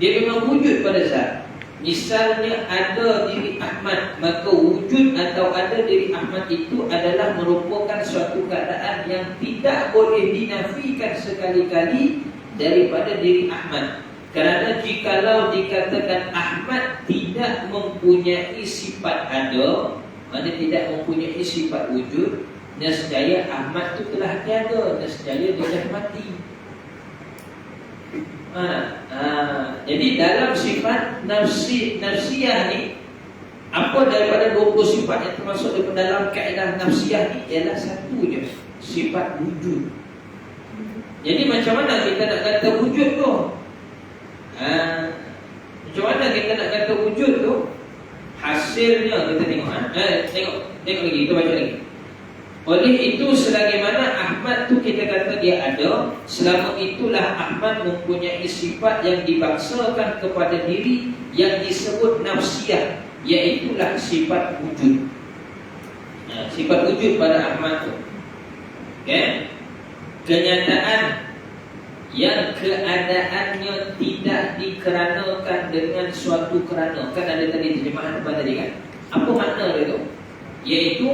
Dia memang wujud pada zat. Misalnya ada diri Ahmad, maka wujud atau ada diri Ahmad itu adalah merupakan suatu keadaan yang tidak boleh dinafikan sekali-kali daripada diri Ahmad. Kerana jikalau dikatakan Ahmad tidak mempunyai sifat ada, mana tidak mempunyai sifat wujud, nescaya Ahmad itu telah tiada, nescaya dia dah mati. Jadi dalam sifat nafsiyah ni, apa daripada 20 sifat yang termasuk dalam kaedah nafsiyah ni ialah satu je, sifat wujud. Jadi macam mana kita nak kata wujud tu? Macam mana kita nak kata wujud tu? Hasilnya kita tengok. Tengok lagi, kita baca lagi. Oleh itu sebagaimana Ahmad tu kita kata dia ada, selama itulah Ahmad mempunyai sifat yang dibangsakan kepada diri yang disebut nafsiyah, iaitulah sifat wujud. Sifat wujud pada Ahmad tu. Okay? Kenyataan yang keadaannya tidak dikeranakan dengan suatu kerana. Kan ada tadi terjemahan apa tadi kan? Apa makna dia tu? Iaitu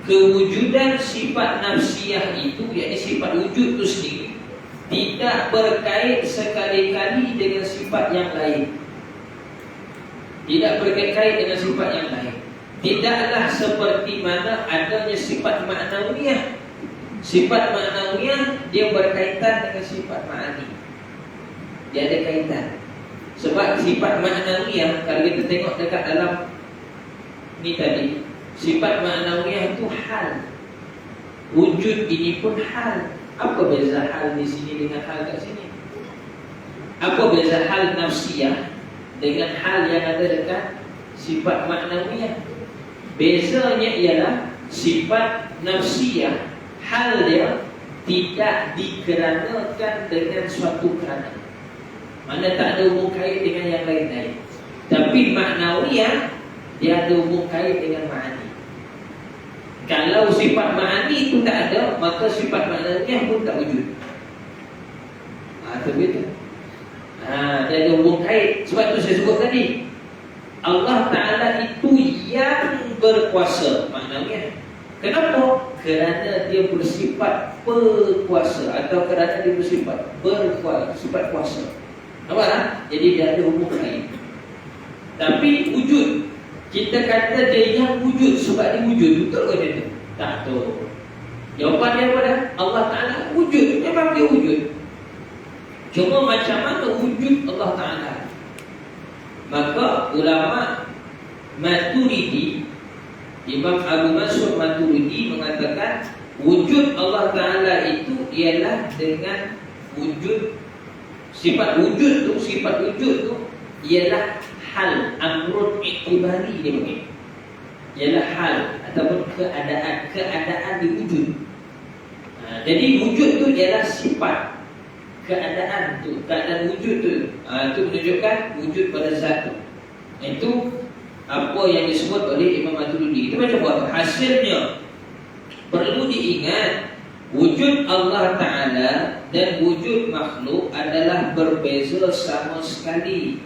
kewujudan sifat nafsiyah itu, iaitu sifat wujud itu sendiri, tidak berkait sekali-kali dengan sifat yang lain. Tidak berkait dengan sifat yang lain. Tidaklah seperti mana adanya sifat ma'nawiyah. Sifat ma'nawiyah dia berkaitan dengan sifat ma'ani. Dia ada kaitan. Sebab sifat ma'nawiyah, kalau kita tengok dekat dalam ni tadi, sifat ma'nawiyah itu hal. Wujud ini pun hal. Apa beza hal di sini dengan hal kat sini? Apa beza hal nafsiyah dengan hal yang ada dekat sifat ma'nawiyah? Bezanya ialah sifat nafsiyah, hal dia tidak dikeranakan dengan suatu kerana. Mana tak ada hubung kait dengan yang lain-lain. Tapi maknawiyah dia ada hubung kait dengan ma'ani. Kalau sifat ma'ani itu tak ada, maka sifat maknawiyah pun tak wujud. Itu betul. Dia ada hubung kait. Sebab tu saya sebut tadi, Allah Ta'ala itu yang berkuasa. Maknanya kenapa? Kerana dia bersifat berkuasa, atau kerana dia bersifat sifat kuasa. Nampak tak? Jadi dia ada hubung kait. Tapi wujud, kita kata dia yang wujud sebab dia wujud. Betul ke dia tu? Tak tahu. Jawapan dia pada Allah Ta'ala wujud. Memang dia wujud. Cuma macam mana wujud Allah Ta'ala? Maka ulama Maturidi, Imam Abu Mansur Maturidi mengatakan wujud Allah Ta'ala itu ialah dengan wujud. Sifat wujud tu ialah hal, amrun iktibari dia panggil. Ialah hal ataupun keadaan diwujud. Jadi wujud tu ialah sifat keadaan tu, keadaan wujud tu. Itu menunjukkan wujud pada satu. Itu apa yang disebut oleh Imam Maturidi. Itu macam apa? Hasilnya perlu diingat, wujud Allah Ta'ala dan wujud makhluk adalah berbeza sama sekali.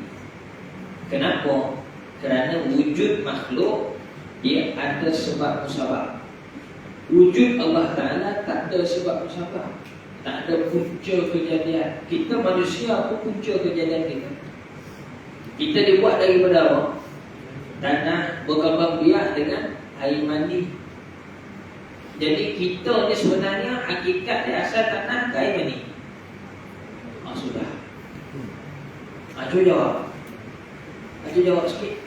Kenapa? Kerana wujud makhluk dia ada sebab musabab. Wujud Allah Ta'ala tak ada sebab musabab, tak ada punca kejadian. Kita manusia apa punca kejadian kita? Kita dibuat daripada apa? Tanah berkembang biak dengan air mandi. Jadi kita ni sebenarnya hakikat dia asal tanah ke air mandi? Sudah. Cuba jawab sikit.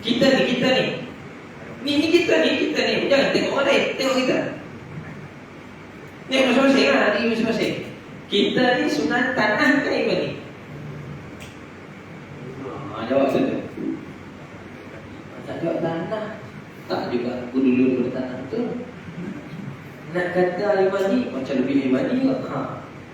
Kita ni Ni kita ni. Jangan tengok orang lain, tengok kita. Ni masing-masing lah, ni masing-masing. Kita ni sebenarnya tanah ke air mandi? Jawab saja. Tak jawab tanah. Tak juga, aku dulu bertanah tu. Nak kata air mandi, macam lebih air mandi ke?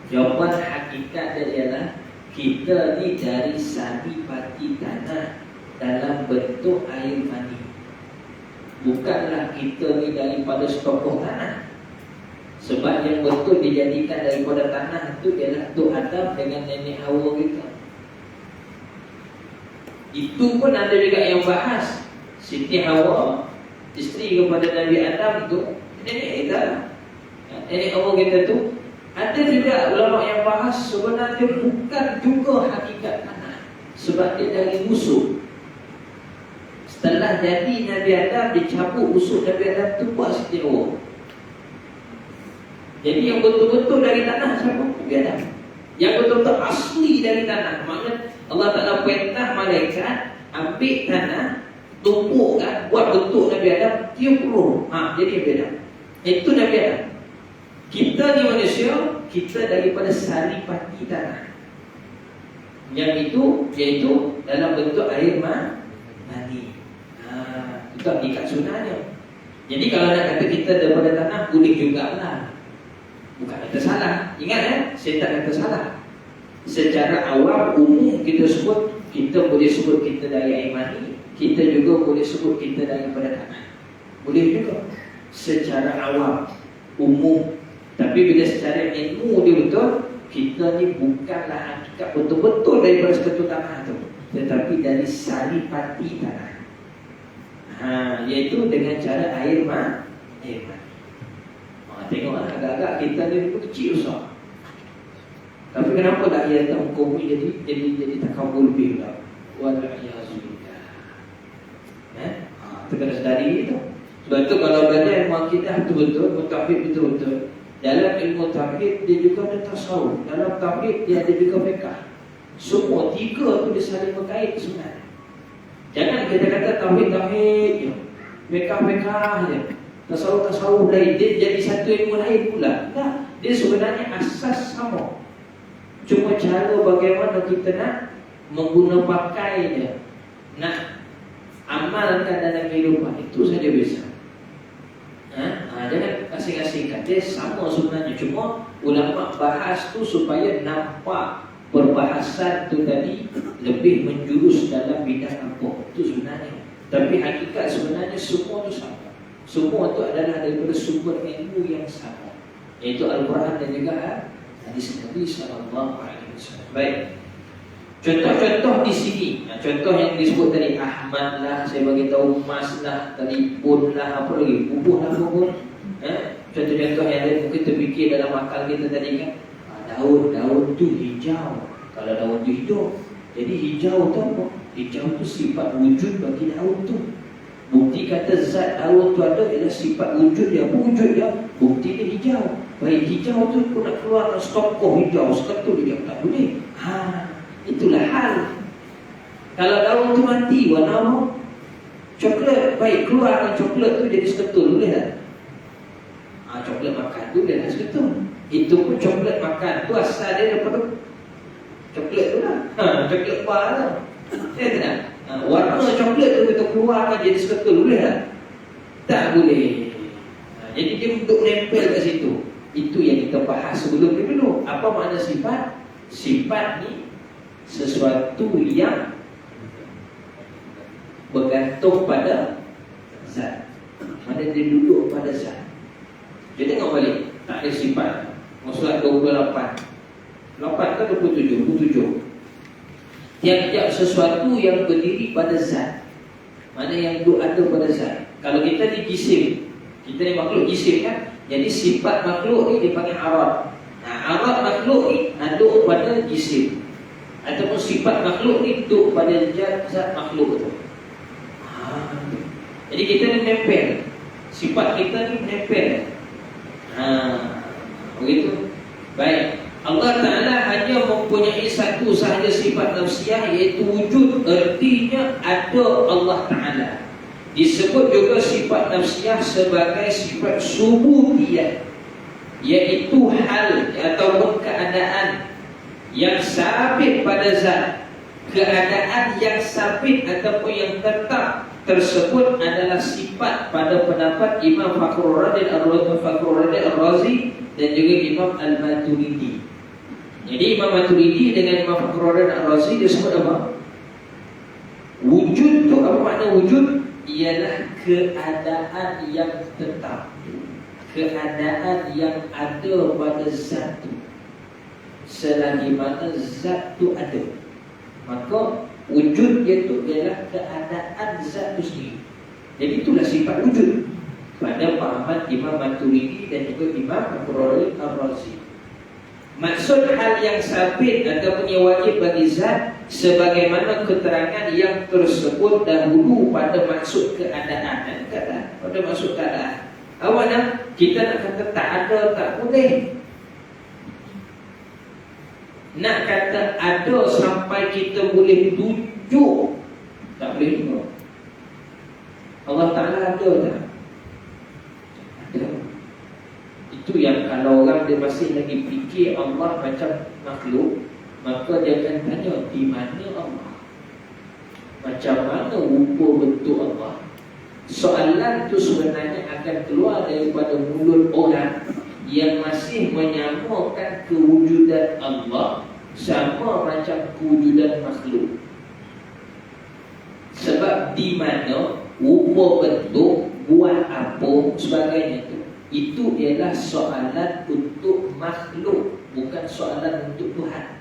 Jawapan hakikat dia ialah kita ni dari saripati tanah dalam bentuk air mandi. Bukanlah kita ni daripada setokoh tanah. Sebab yang betul dijadikan daripada tanah itu ialah Tok Adam dengan Nenek Hawa kita. Itu pun ada juga yang bahas. Siti Hawa, isteri kepada Nabi Adam tu, nenek kita, nenek Hawa kita tu. Ada juga ulama yang bahas sebenarnya bukan juga hakikat tanah, sebab dia dari musuh. Setelah jadi Nabi Adam, dicabut usus Nabi Adam tu buat Siti Hawa. Jadi yang betul-betul dari tanah siapa? Nabi Adam. Yang betul-betul asli dari tanah. Maknanya Allah Ta'ala perintah malaikat ambil tanah, tumpukkan, buat bentuk Nabi Adam, tiup roh. Jadi Nabi Adam. Itu Nabi Adam. Kita ni manusia, kita daripada saripati tanah. Yang itu, iaitu dalam bentuk air mani. Itu hakikat sunahnya. Jadi kalau nak kata kita daripada tanah, boleh jugalah. Bukan kata salah. Ingat saya tak kata salah. Secara awam, umum kita sebut, kita boleh sebut kita dari air mani. Kita juga boleh sebut kita daripada tanah. Boleh juga. Secara awam, umum. Tapi bila secara ilmu dia betul, kita ni bukanlah hakikat betul-betul daripada satu tanah tu, tetapi dari saripati tanah. Iaitu dengan cara air mani. Tengoklah agak-agak kita ni kecil besar. Tapi kenapa tak ia tak muka jadi takabur lebih pula? Wa'alaikumsalam. Kita kena sedari itu. Sebab tu kalau belajar ilmu akidah betul-betul, mutafid betul-betul, dalam ilmu tauhid dia juga ada tasawuf, dalam tauhid dia ada juga fiqh. Semua tiga tu dia saling berkait sebenarnya. Jangan kita kata tauhid je, fiqh je, tasawuf lain, dia jadi satu ilmu lain pula. Tak, dia sebenarnya asas sama. Cuma cara bagaimana kita nak mengguna pakai dia, nak amalkan dalam kehidupan, itu saja bisa. Jangan asing-asingkan. Dia sama sebenarnya, cuma ulama bahas tu supaya nampak perbahasan tu tadi lebih menjurus dalam bidang apa. Itu sebenarnya. Tapi hakikat sebenarnya semua tu sama. Semua tu adalah daripada sumber ilmu yang sama, iaitu Al-Quran dan juga hadis Nabi sallallahu alaihi wasallam. Baik. Contoh-contoh di sini, contoh yang disebut tadi, Ahmad lah, saya bagi tahu, Mas lah, telefon lah, apa lagi, bubuh lah, bubuh. Contoh-contoh yang lain mungkin terfikir dalam akal kita tadi kan, daun tu hijau. Kalau daun tu hidup, jadi hijau tu apa? Hijau tu sifat wujud bagi daun tu. Bukti kata zat daun tu ada ialah sifat wujud dia. Apa wujud dia? Bukti dia hijau. Baik, hijau tu kau nak keluarkan stokoh hijau, seketul dia tak boleh. Itulah hal. Kalau daun tu mati, warna apa? Coklat. Baik, keluarkan coklat tu jadi seketul, boleh tak? Coklat makan tu dia dah seketul. Itu pun coklat makan tu asal dia daripada coklat tu lah. Coklat bar lah. Saya tak? Warna coklat tu kita keluarkan jadi seketul, boleh tak? Tak boleh. Jadi dia untuk menempel kat situ. Itu yang kita bahas sebelum ni dulu. Apa makna sifat? Sifat ni sesuatu yang bergantung pada zat. Mana dia duduk pada zat. Jadi tengok balik, tak ada sifat. Surat 28 kan 27. Tiap-tiap sesuatu yang berdiri pada zat. Mana yang ada pada zat. Kalau kita ni jisim, kita ni makhluk jisim kan. Jadi sifat makhluk ni dipanggil arad. Arad makhluk ni duduk pada jisim, ataupun sifat makhluk ni duduk pada zat makhluk tu. Jadi kita ni menempel. Sifat kita ni menempel. Begitu. Baik. Allah Ta'ala hanya mempunyai satu sahaja sifat nafsiyah, iaitu wujud. Artinya ada Allah Ta'ala. Disebut juga sifat nafsiyah sebagai sifat subutiyah, iaitu hal ataupun keadaan yang sabit pada zat. Keadaan yang sabit ataupun yang tetap tersebut adalah sifat pada pendapat Imam Fakhrul Razi Ar-Razi dan juga Imam Al-Maturidi. Jadi Imam Maturidi dengan Imam Fakhrul Razi Ar-Razi dia sebut apa? Wujud tu apa makna wujud? Ialah keadaan yang tetap, keadaan yang ada pada zat tu. Selagi mana zat tu ada, maka wujud dia tu ialah keadaan zat tu sendiri. Jadi itulah sifat wujud pada pahaman Imam Maturidi dan juga Imam Fakhrul Ar-Razi. Maksud hal yang sabit ataupun yang wajib bagi zat, sebagaimana keterangan yang tersebut dahulu pada maksud keadaan. Pada maksud keadaan. Awak nak kita nak kata tak ada, tak boleh. Nak kata ada sampai kita boleh tunjuk, tak boleh juga. Allah Ta'ala ada tak? Ada. Itu yang kalau orang dia masih lagi fikir Allah macam makhluk, maka dia akan tanya, di mana Allah? Macam mana rupa bentuk Allah? Soalan tu sebenarnya akan keluar daripada mulut orang yang masih menyamakan kewujudan Allah sama macam kewujudan makhluk. Sebab di mana rupa bentuk, buat apa, sebagainya itu ialah soalan untuk makhluk, bukan soalan untuk Tuhan.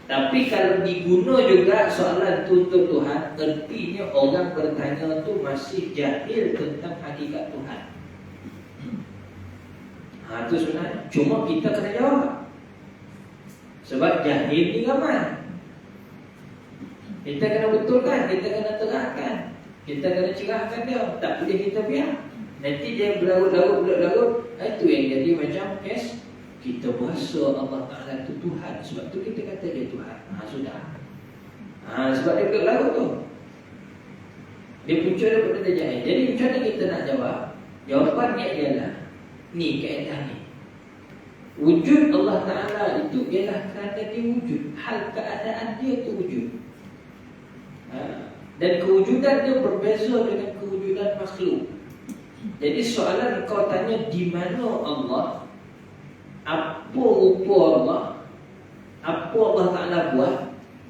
Tapi kalau diguna juga soalan itu untuk Tuhan, artinya orang bertanya tu masih jahil tentang hakikat Tuhan. Itu sebenarnya. Cuma kita kena jawab. Sebab jahil ni ramai. Kita kena betulkan, kita kena terangkan, kita kena cerahkan dia. Tak boleh kita biar. Nanti dia berlarut-larut. Itu yang jadi macam kes. Kita berasa Allah Ta'ala itu Tuhan. Sebab tu kita kata dia Tuhan. Sudah. Sebab dia berlarut tu. Dia punca daripada dia jahil. Jadi macam mana kita nak jawab? Jawapannya ialah ni kaedah ni. Wujud Allah Ta'ala itu ialah kerana dia wujud. Hal keadaan dia tu wujud. Dan kewujudan dia berbeza dengan kewujudan makhluk. Jadi soalan kau tanya di mana Allah, apa rupa Allah, apa Allah Ta'ala buat,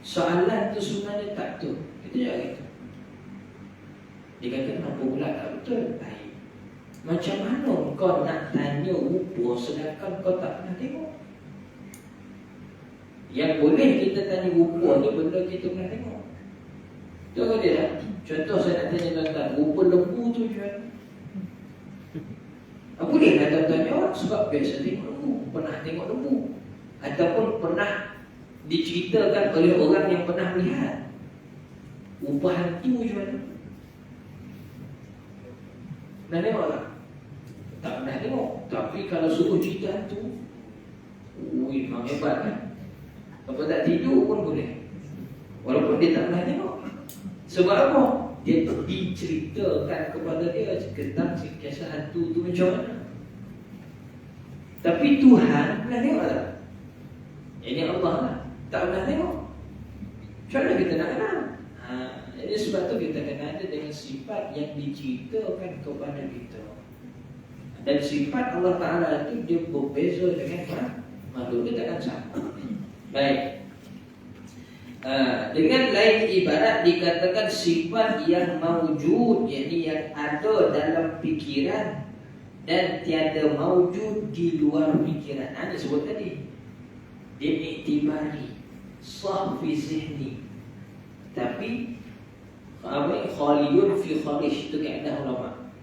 soalan tu sebenarnya tak betul. Kita jawab itu. Dia kata kenapa pula tak betul? Baik. Macam mana kau nak tanya rupa sedangkan kau tak pernah tengok? Yang boleh kita tanya rupa ni benda kita pernah tengok. Betul ke dia? Contoh saya nak tanya tuan-tuan, rupa lembu tu macam mana? Boleh lah tuan-tuan jawab sebab biasa tengok lembu, pernah tengok lembu, ataupun pernah diceritakan oleh orang yang pernah melihat. Rupa hantu macam mana? Pernah tengok tak? Tak pernah tengok. Tapi kalau suruh cerita hantu, memang hebat kan? Apa tak tidur pun boleh, walaupun dia tak pernah tengok. Sebab apa? Dia diceritakan kepada dia tentang kisah hantu tu macam mana. Tapi Tuhan pernah tengok tak? Ini Allah lah, tak pernah tengok. Macam mana kita nak kenal? Jadi sebab tu kita kena ada dengan sifat yang diceritakan kepada kita. Dan sifat Allah Ta'ala itu dia berbeza dengan makhluk, dia takkan sama. Baik. Dengan lain ibarat dikatakan sifat yang mawujud, yakni yang ada dalam fikiran dan tiada mawujud di luar fikiran. Ini sebut tadi. Dia iktibari, sah fi zihni. Tapi khaliyun fi khalish, itu kaedah ulama.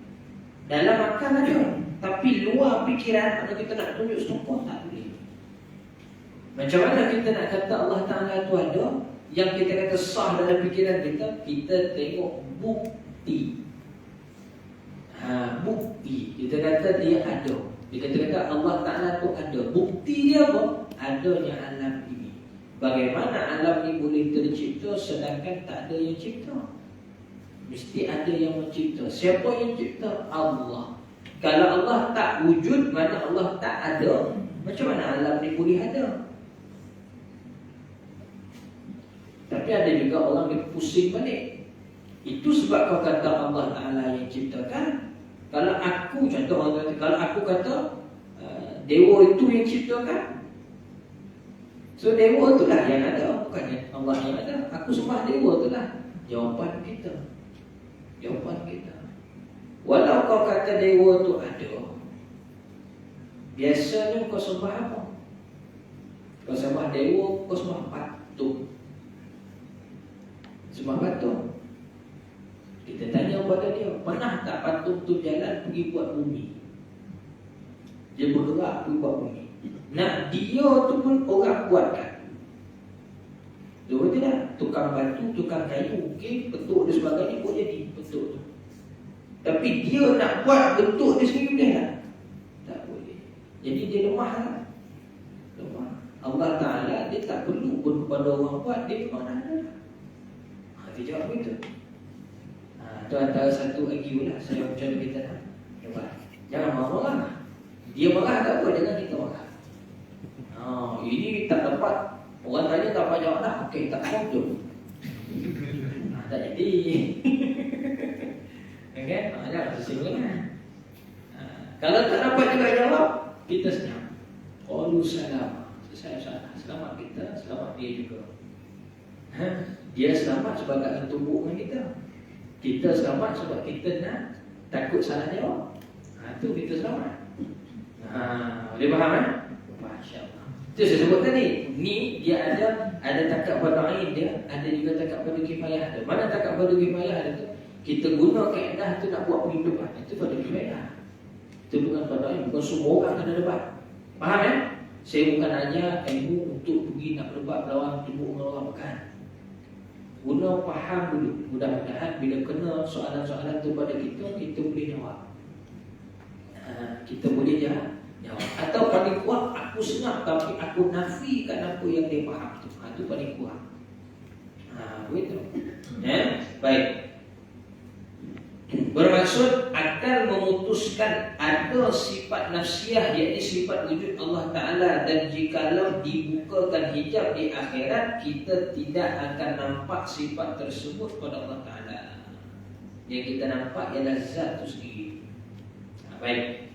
Dalam akal ada, tapi luar fikiran, kalau kita nak tunjuk serupa tak boleh. Macam mana kita nak kata Allah Ta'ala itu ada, yang kita kata sah dalam fikiran kita, kita tengok bukti. Bukti. Kita kata dia ada. Kita kata Allah Ta'ala itu ada. Bukti dia apa? Adanya alam ini. Bagaimana alam ini boleh tercipta sedangkan tak ada yang cipta? Mesti ada yang mencipta. Siapa yang cipta? Allah. Kalau Allah tak wujud, mana Allah tak ada, macam mana alam ini boleh ada? Tapi ada juga orang yang pusing balik. Itu sebab kau kata Allah Ta'ala yang ciptakan. Kalau aku, contoh orang kata, kalau aku kata dewa itu yang ciptakan, so dewa itulah yang ada, bukannya Allah yang ada. Aku sembah dewa itulah. Jawapan kita. Jawapan kita. Walau kau kata dewa itu ada, biasanya kau sembah apa? Kau sembah dewa, kau sembah patung. Sembah patung. Kita tanya kepada dia, pernah tak patung tu jalan pergi buat bumi? Dia bergerak pergi buat bumi. Nak dia tu pun orang buatkan. Betul tidak? Tukang batu, tukang kayu, okay, bentuk dia sebagainya pun jadi bentuk tu. Tapi dia nak buat bentuk dia sendiri boleh tak? Tak boleh. Jadi dia lemah lah. Lemah. Allah Ta'ala dia tak perlu pun kepada orang buat, dia memang ada. Dia jawab begitu. Itu antara satu lagi lah saya macam kita nak hebat. Jangan marah. Dia marah tak apa, jangan kita marah. Ini tak dapat. Orang tanya tak dapat jawab dah. Okey, tak tahu tu. Tak jadi. Okay? Jangan sesinggung kan. Kalau tak dapat juga jawab, kita senyap. Qalu salam. Selamat kita, selamat dia juga. Dia selamat sebab tak akan tumbuk dengan kita. Kita selamat sebab kita nak takut salah jawab. Itu kita selamat. Boleh faham kan? Masya-Allah. Itu saya sebut tadi. Ni dia ada takat pada ain dia, ada juga takat pada kifayah dia. Mana takat pada kifayah dia tu? Kita guna kaedah tu nak buat perhidupan. Itu pada kifayah. Itu bukan pada ain, bukan semua orang kena debat. Faham ya? Saya bukan ajar ilmu untuk pergi nak berdebat melawan tubuh orang, bukan. Guna faham dulu. Mudah-mudahan bila kena soalan-soalan tu pada kita boleh jawab. Kita boleh jawab. Atau paling kuat aku senyap tapi aku nafikan apa yang dia faham tu. Itu paling kuat. Begitu. Baik. Bermaksud akal memutuskan ada sifat nafsiyah, iaitu sifat wujud Allah Ta'ala, dan jikalau dibukakan hijab di akhirat, kita tidak akan nampak sifat tersebut pada Allah Ta'ala. Yang kita nampak ialah zat itu sendiri. Baik,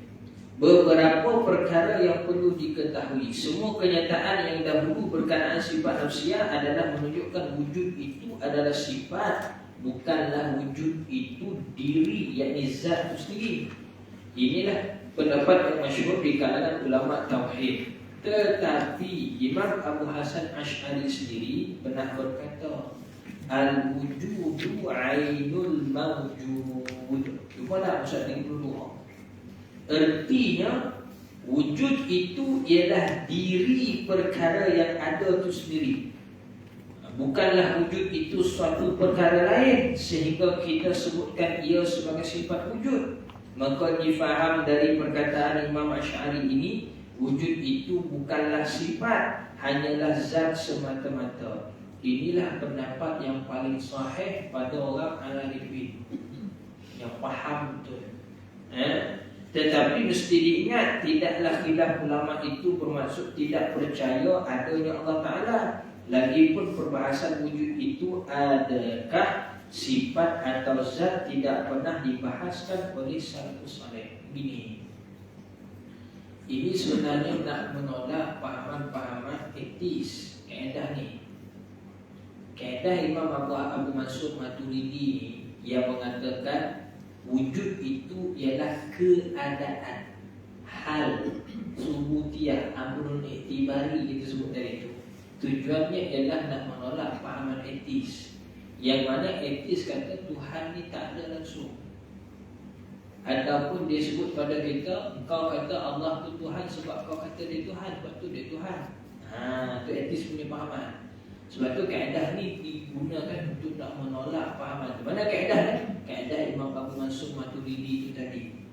beberapa perkara yang perlu diketahui. Semua kenyataan yang dahulu berkenaan sifat nafsiyah adalah menunjukkan wujud itu adalah sifat, bukanlah wujud itu diri, yakni zat itu sendiri. Inilah pendapat yang masyhur di kalangan ulama tauhid. Tetapi Imam Abu Hasan Asy'ari sendiri pernah berkata, al-wujudu ainul mawjud. Cuba dah Ustaz tengok dulu. Artinya wujud itu ialah diri perkara yang ada itu sendiri. Bukanlah wujud itu suatu perkara lain sehingga kita sebutkan ia sebagai sifat wujud. Maka difaham dari perkataan Imam Asy'ari ini, wujud itu bukanlah sifat, hanyalah zat semata-mata. Inilah pendapat yang paling sahih pada orang Al-Arifin yang faham betul. Tetapi mesti diingat, tidaklah khilaf ulama itu bermaksud tidak percaya adanya Allah Ta'ala. Lagipun perbahasan wujud itu adakah sifat atau zat tidak pernah dibahaskan oleh salafus saleh. Ini sebenarnya nak menolak pahaman-pahaman etis. Kaedah ni, kaedah Imam Abu Mansur Maturidi yang mengatakan wujud itu ialah keadaan, hal, subutiyah, amrun iktibari, kita sebut tadi itu. Tujuannya ialah nak menolak pahaman etis, yang mana etis kata Tuhan ni tak ada langsung. Ataupun dia sebut pada kita, kau kata Allah tu Tuhan sebab kau kata dia Tuhan, sebab tu dia Tuhan. Itu etis punya pahaman. Sebab tu kaedah ni digunakan untuk nak menolak pahaman tu. Mana kaedah ni? Kaedah Imam Abu Mansur Maturidi itu tadi.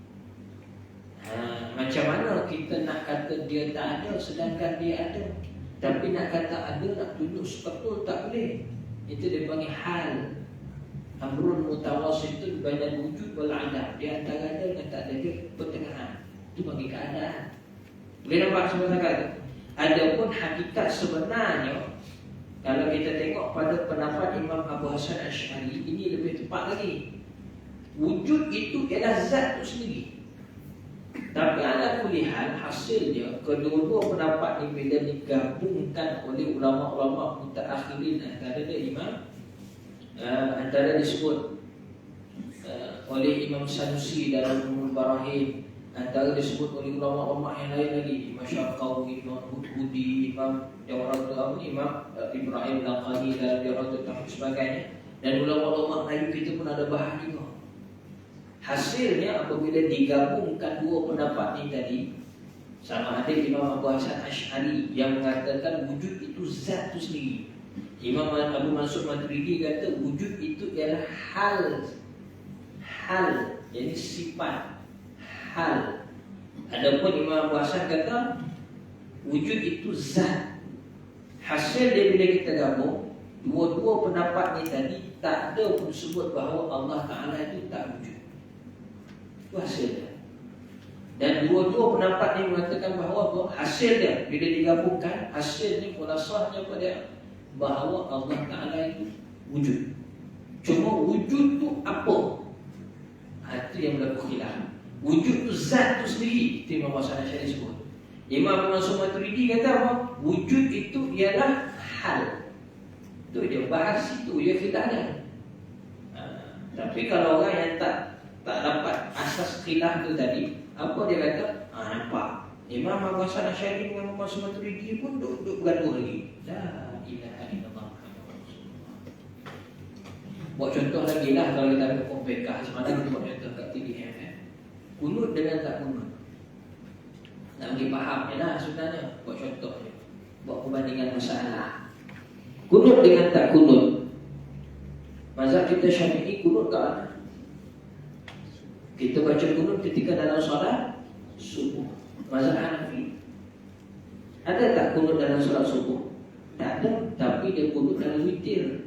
Macam mana kita nak kata dia tak ada sedangkan dia ada? Tapi nak kata ada, nak tunjuk betul tak boleh. Itu dia panggil hal. Amrun mutawassitun bainal wujud wal adam. Dia antara ada dan tak ada, dia pertengahan. Itu bagi keadaan. Boleh nampak sebenarnya? Adapun hakikat sebenarnya, kalau kita tengok pada pendapat Imam Abu Hasan Asy'ari, ini lebih tepat lagi. Wujud itu ialah zat itu sendiri. Tapi ala kulli hal, hasilnya kedua-dua pendapat ini bila digabungkan oleh ulama-ulama mutaakhirin, antara disebut oleh Imam Sanusi dalam Ummul Barahin, antara disebut oleh ulama-ulama yang lain lagi, Imam Syarqawi, Imam Hudhudi, Imam Jawharatul Imam Ibrahim Laqani dalam Jawharatul Tauhid sebagainya, dan ulama-ulama Melayu kita pun ada bahas juga. Hasilnya apabila digabungkan dua pendapat ini tadi, sama ada Imam Abu Hasan Asy'ari yang mengatakan wujud itu zat itu sendiri. Imam Abu Mansur Maturidi kata wujud itu ialah hal, jadi sifat hal. Adapun Imam Abu Hasan kata wujud itu zat. Hasil dia bila kita gabung dua-dua pendapat ni tadi, tak ada pun sebut bahawa Allah Ta'ala itu tak wujud. Itu hasilnya. Dan dua-dua pendapat ni mengatakan bahawa hasil dia bila digabungkan, hasilnya khulasahnya pada bahawa Allah Ta'ala itu wujud. Cuma wujud tu apa? Itu yang berlaku khilaf. Wujud tu zat tu sendiri. Itu Imam Hasan Asy'ari sebut. Imam Abu Mansur Maturidi kata apa? Wujud itu ialah hal. Itu dia bahas itu, dia khilafnya. Tapi kalau orang yang tak dapat asas khilaf tu tadi, apa dia kata? Nampak Imam Abu Hasan Asy'ari dengan Imam Mansur Maturidi pun duduk bergaduh lagi. La ilaha illallah Muhammadur Rasulullah. Buat contoh lagi lah, kalau kita ambil kompekah semalam kita buat contoh kat TDM. Kunut dengan tak kunut, nak bagi fahamnya lah sebenarnya. Buat contoh je, buat perbandingan masalah kunut dengan tak kunut. Mazhab kita Syafi'i kunut kat mana? Kita baca kunut ketika dalam solat subuh. Mazhab Hanafi, ada tak kunut dalam solat subuh? Tak ada, tapi dia kunut dalam witir.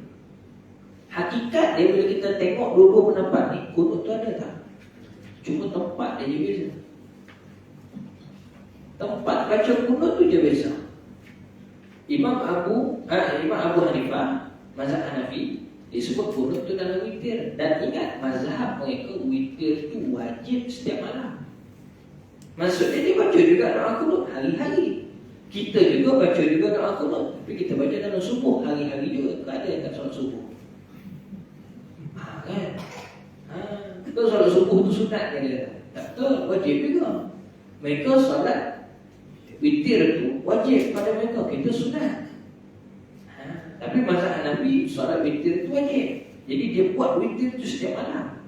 Hakikat dia bila kita tengok dua-dua pendapat ni, kunut tu ada tak? Cuma tempat Tempat baca kunut tu je biasa. Imam Abu Hanifah, mazhab Hanafi, disebut kunut tu dalam witir. Dan ingat, mazhab mereka witir tu wajib setiap malam. Maksudnya dia baca juga doa kunut hari-hari. Kita juga baca juga doa kunut, tapi kita baca dalam subuh hari-hari juga. Ada yang tak solat subuh? Kan? Kalau solat subuh tu sunat kan dia? Tak betul, wajib juga. Mereka solat witir tu wajib pada mereka, kita sunat. Tapi mazhab Hanafi solat witir tu wajib. Jadi dia buat witir tu setiap malam.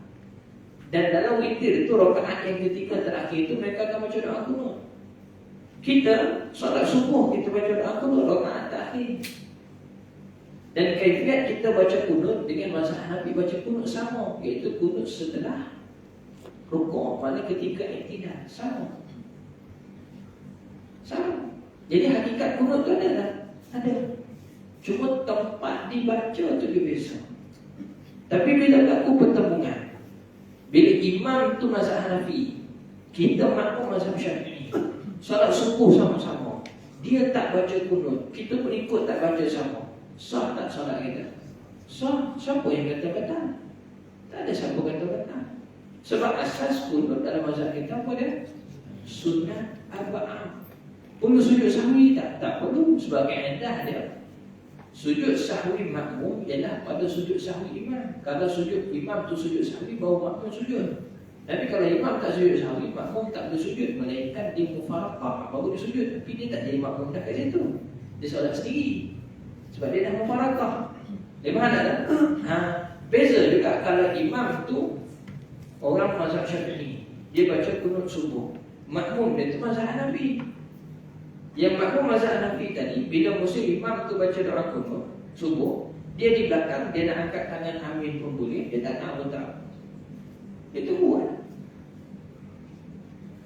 Dan dalam witir itu rakaat yang ketiga terakhir itu mereka akan baca doa kunut. Kita solat subuh kita baca doa kunut rakaat terakhir. Dan kaifiat kita baca kunut dengan mazhab Hanafi baca kunut sama, iaitu kunut setelah rukuk pada ketika iktidal sama. Jadi hakikat kunut tu ada. Cuma tempat dibaca tu dia biasa. Tapi bila berlaku pertemuan, bila imam tu mazhab Hanafi, kita makmum mazhab Syafi'i, solat subuh sama-sama, dia tak baca kunut, kita pun ikut tak baca sama, sah tak solat kita? Sah. Siapa yang kata batal? Tak ada siapa kata batal. Sebab asas kunut dalam mazhab kita apa dia? Sunnah arba'ah. Perlu sujud sahwi tak perlu, sebagai edah dia. Sujud sahwi makmum ialah pada sujud sahwi imam. Kalau sujud imam tu sujud sahwi, baru makmum sujud. Tapi kalau imam tak sujud sahwi, makmum tak boleh sujud, melainkan dia mufaraqah baru dia sujud. Tapi dia tak jadi makmum dah kat situ, dia solat sendiri sebab dia dah mufaraqah. Dia mana dah? Beza juga kalau imam tu orang mazhab Syafi'i, dia baca kunut subuh, makmum dia tu mazhab Hanafi. Yang makmum mazhab Hanafi tadi, bila musim imam tu baca doa kunut subuh, dia di belakang, dia nak angkat tangan amin pun boleh, dia tak nak pun tak. Dia tunggu kan?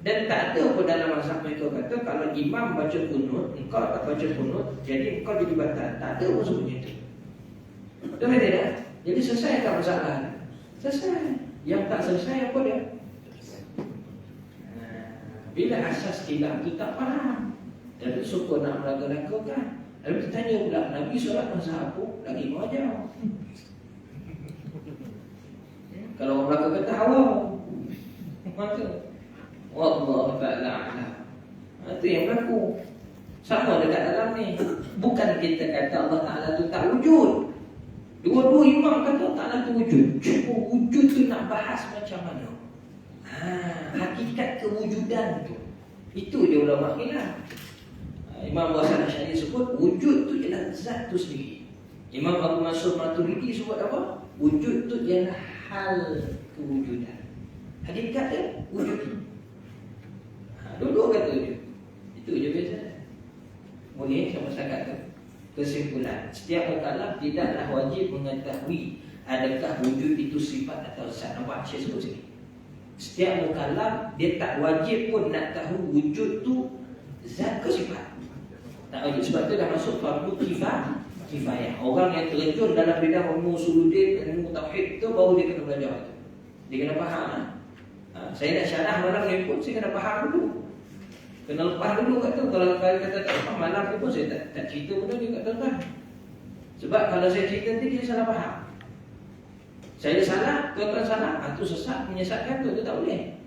Dan tak ada pun dalam mazhab mereka kata kalau imam baca kunut, engkau tak baca kunut, jadi engkau jadi batal. Tak ada pun sebenarnya itu. Betul tak? Jadi selesai tak masalah? Selesai. Yang tak selesai apa dia? Bila asas khilaf tu tak faham, jadi suka nak melaga-lagakan. Lalu kita tanya pula, Nabi solat mazhab apa? Lagi wajar. Kalau orang Melaka kata hawa, maka wallah ta'ala a'lam. Itu yang berlaku. Sama dekat dalam ni. Bukan kita kata Allah Ta'ala tu tak wujud. Dua-dua imam kata Ta'ala tu wujud. Cuma wujud tu nak bahas macam mana. Hakikat kewujudan tu, itu dia ulama khilaf. Imam Abu Hasan Asy'ari sebut wujud tu ialah zat tu sendiri. Imam Abu Mansur Maturidi sebut apa? Wujud tu ialah hal kewujudan. Hakikat dia wujud. Dulu kata wujud. Itu je biasa. Boleh sama setakat tu. Kesimpulan, setiap mukallaf tidaklah wajib mengetahui adakah wujud itu sifat atau zat. Nampak Syekh sebut sini. Setiap mukallaf dia tak wajib pun nak tahu wujud tu zat ke sifat. Tak wajib, sebab tu dah masuk fardu kifayah. Orang yang terjun dalam bidang ilmu usuluddin dan ilmu tauhid tu baru dia kena belajar itu. Dia kena faham. Saya nak syarah malam ni pun saya kena faham dulu. Kena lepas dulu kat tu. Kalau kata tak faham malam ni pun saya tak cerita benda ni kat tuan-tuan. Sebab kalau saya cerita nanti dia salah faham. Saya salah, tuan-tuan salah, itu sesat, menyesatkan tu tak boleh.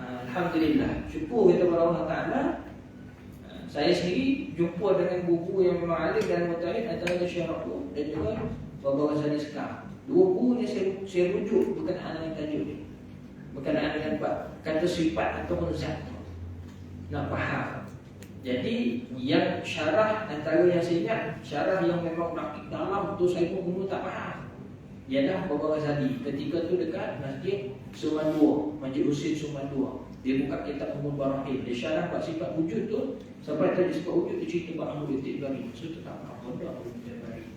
Alhamdulillah, syukur kita kepada Allah Ta'ala. Saya sendiri jumpa dengan buku yang memang alim dalam mutakhid antara Syekh Rabu dan juga Baba Ghazali Sekar. Dua buku ni saya rujuk berkenaan dengan tajuk ni, berkenaan dengan kata sifat ataupun zat. Nak faham. Jadi yang syarah antara yang saya ingat, syarah yang memang rakik dalam tu saya pun tak faham, ialah Baba Ghazali ketika tu dekat Masjid Suman 2, Masjid Husin Suman 2. Dia buka kitab Umul Barahim. Dia syarah buat sifat wujud tu. Sampai tadi sifat wujud tu cerita buat Amul Istiqbari. Maksud tu tak apa dah Amul Istiqbari.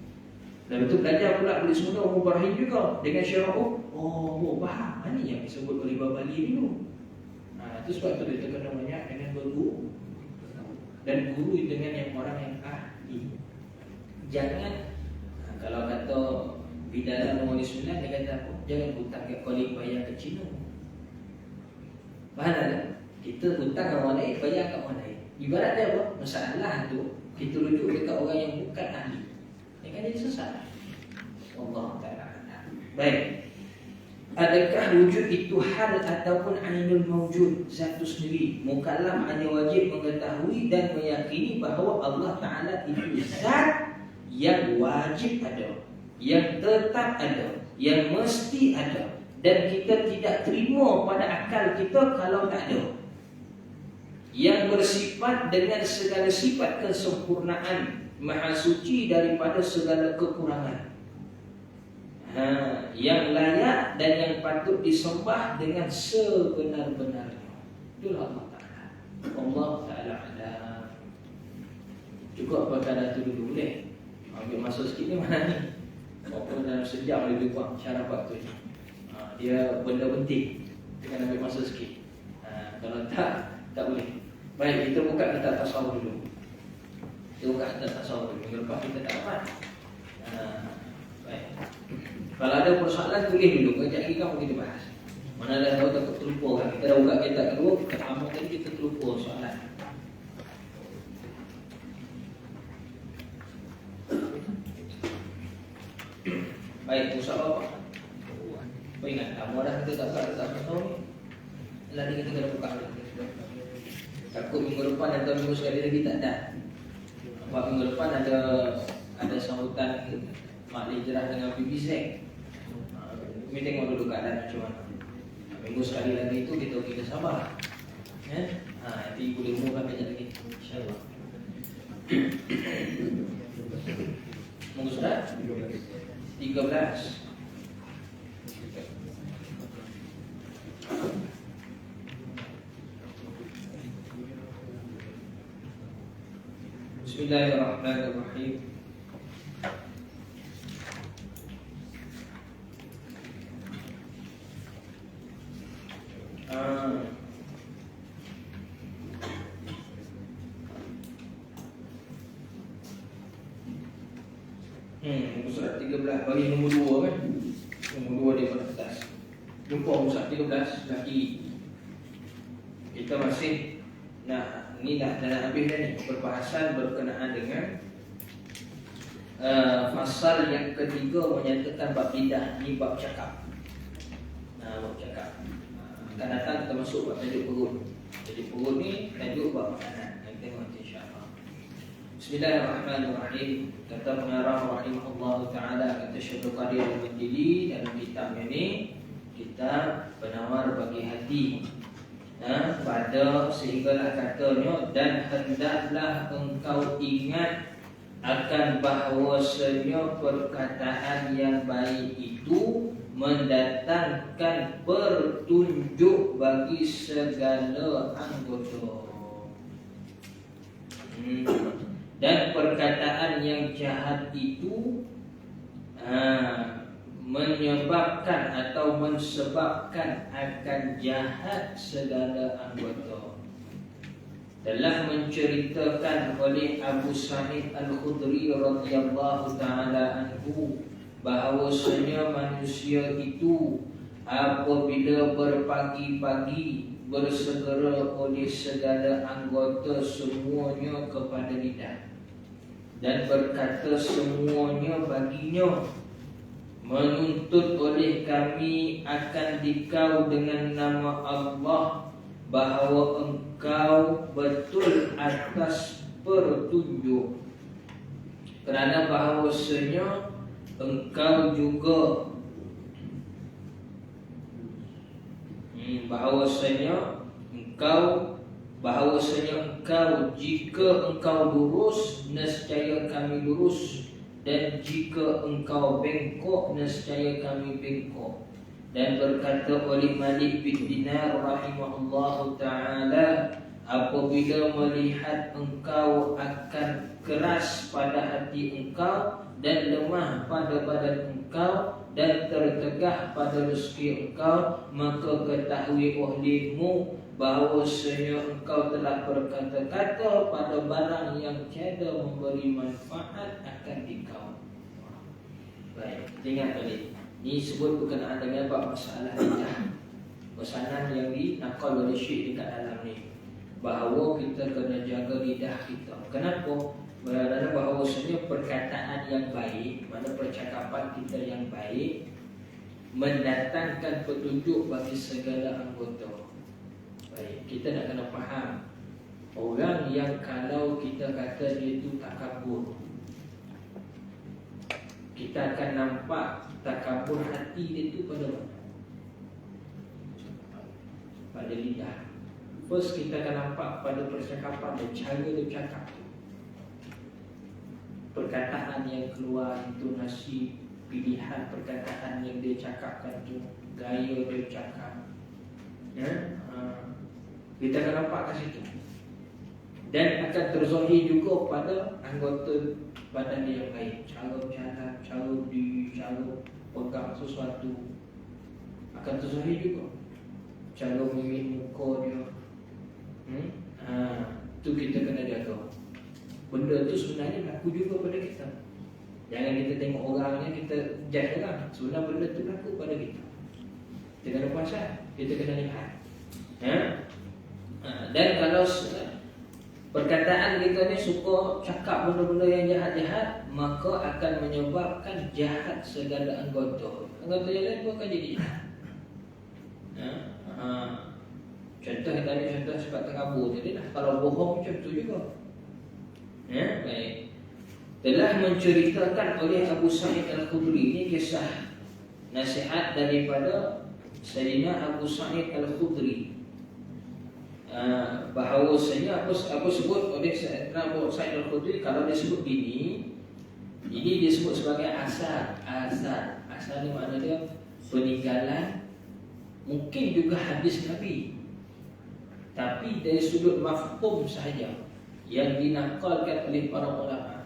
Dan betul belajar pula boleh semula Umul Barahim juga. Dengan syarah faham. Ini yang disebut oleh Babali dulu. Itu sebab tu dia terkena banyak dengan berguru. Dan guru dengan yang orang yang ahli. Jangan kalau kata Bidara Nombor 9 dia kata apa? Jangan hutang kat kualifai yang kecil. Faham tak? Kita hutang kat orang lain, bayar kat orang lain. Ibarat dia apa? Masalah tu kita rujuk dekat orang yang bukan ahli. Ini kan jadi sesat. Allah Ta'ala. Baik. Adakah wujud itu hal ataupun ainul mawjud, zat itu sendiri? Mukallaf hanya wajib mengetahui dan meyakini bahawa Allah Ta'ala itu zat yang wajib ada, yang tetap ada, yang mesti ada, dan kita tidak terima pada akal kita kalau tak ada, yang bersifat dengan segala sifat kesempurnaan, maha suci daripada segala kekurangan, yang layak dan yang patut disembah dengan sebenar-benarnya. Itulah Allah Ta'ala. Allah Ta'ala ada. Cukup apa kadar tu dulu boleh. Ambil masa sikit ni mana ni? Apa dalam sejam lebih kurang syarah waktu ni. Dia benda penting. Kita kena ambil masa sikit. Kalau tak boleh. Baik, kita buka kitab tasawuf dulu. Kita buka kitab tasawuf dulu. Minggu lepas kita tak dapat. Baik. Kalau ada persoalan tulis dulu. Kejap lagi kamu kita bahas. Mana dah tahu takut terlupa kan. Kita dah buka kitab kedua. Kita amal tadi kita terlupa soalan. Baik, pusat apa? Kau ingat, kamu dah kita tak tahu ni. Lagi kita kena buka lagi. Takut minggu depan atau minggu sekali lagi tak ada. Sebab minggu depan ada sambutan Mak Hijrah dengan PBZ. Kami tengok dulu keadaan macam mana. Minggu sekali lagi itu kita sabar. Nanti boleh mulakan kejap lagi, InsyaAllah. Minggu sudah 13. Bismillahirrahmanirrahim. Surat 13 bagi nombor 2 kan. Nombor 2 di atas. Jumpa surat 13 lagi. Kita masih ni dah habis dah ni perbahasan berkenaan dengan fasal yang ketiga menyatakan bab lidah, ni bab cakap. Bab cakap. Akan datang kita masuk bab tajuk perut. Jadi perut ni tajuk bab makanan. Kita tengok nanti insya-Allah. Bismillahirrahmanirrahim. Kata pengarang rahimahullah ta'ala, kata Syekh Qadir Al-Mandili dalam kitabnya ni, kitab Penawar Bagi Hati. Pada sehinggalah katanya, dan hendaklah engkau ingat akan bahawasanya perkataan yang baik itu mendatangkan petunjuk bagi segala anggota. Dan perkataan yang jahat itu menyebabkan atau mensebabkan akan jahat segala anggota. Telah menceritakan oleh Abu Sa'id Al-Khudri radhiyallahu ta'ala anhu bahawasanya manusia itu apabila berpagi-pagi bersegera oleh segala anggota semuanya kepada lidah, dan berkata semuanya baginya, menuntut oleh kami akan dikau dengan nama Allah bahawa engkau betul atas petunjuk, kerana bahawasanya engkau juga bahawasanya engkau jika engkau lurus nescaya kami lurus, dan jika engkau bengkok nescaya kami bengkok. Dan berkata oleh Malik bin Dinar rahimahullahu ta'ala, apabila melihat engkau akan keras pada hati engkau dan lemah pada badan engkau dan tertegah pada rezeki engkau, maka ketahui olehmu bahawasanya engkau telah berkata-kata pada barang yang tiada memberi manfaat akan dikau. Baik, ingat balik. Ini sebut berkenaan dengan bab masalah lidah. pesanan yang dinakal oleh Syekh dekat dalam ni, bahawa kita kena jaga lidah kita. Kenapa? Kerana bahawasanya perkataan yang baik, mana percakapan kita yang baik, mendatangkan petunjuk bagi segala anggota. Baik, kita nak kena faham, orang yang kalau kita kata dia tu takabur, kita akan nampak takabur hati dia tu pada mana? Pada lidah. First kita akan nampak pada percakapan dan cara dia cakap tu. Perkataan yang keluar, intonasi, pilihan perkataan yang dia cakapkan tu, gaya dia cakap, ya? Kita akan nampak kat situ. Dan akan terzahir juga pada anggota badan dia yang lain. Cara berjalan, cara berdiri, cara pegang sesuatu akan terzahir juga. Cara memilih muka dia, tu kita kena jaga. Benda tu sebenarnya berlaku juga pada kita. Jangan kita tengok orangnya kita judge orang. Sebenarnya benda tu berlaku pada kita. Kita kena perasan, kita kena lihat. Dan kalau perkataan kita ni suka cakap benda-benda yang jahat-jahat, maka akan menyebabkan jahat segala anggota. Anggota yang lain pun akan jadi jahat. Contoh kita ambil contoh sebab terkabur tadi lah. Kalau bohong macam tu juga. Baik. Telah menceritakan oleh Abu Sa'id Al-Khudri, ini kisah nasihat daripada Sayyidina Abu Sa'id Al-Khudri, bahawasanya apa sebut oleh Sayyidina Abu Sa'id Al-Khudri, kalau dia sebut ini disebut sebagai asar. Asar ni makna dia peninggalan, mungkin juga hadis Nabi, tapi dari sudut mafhum sahaja yang dinakalkan oleh para ulama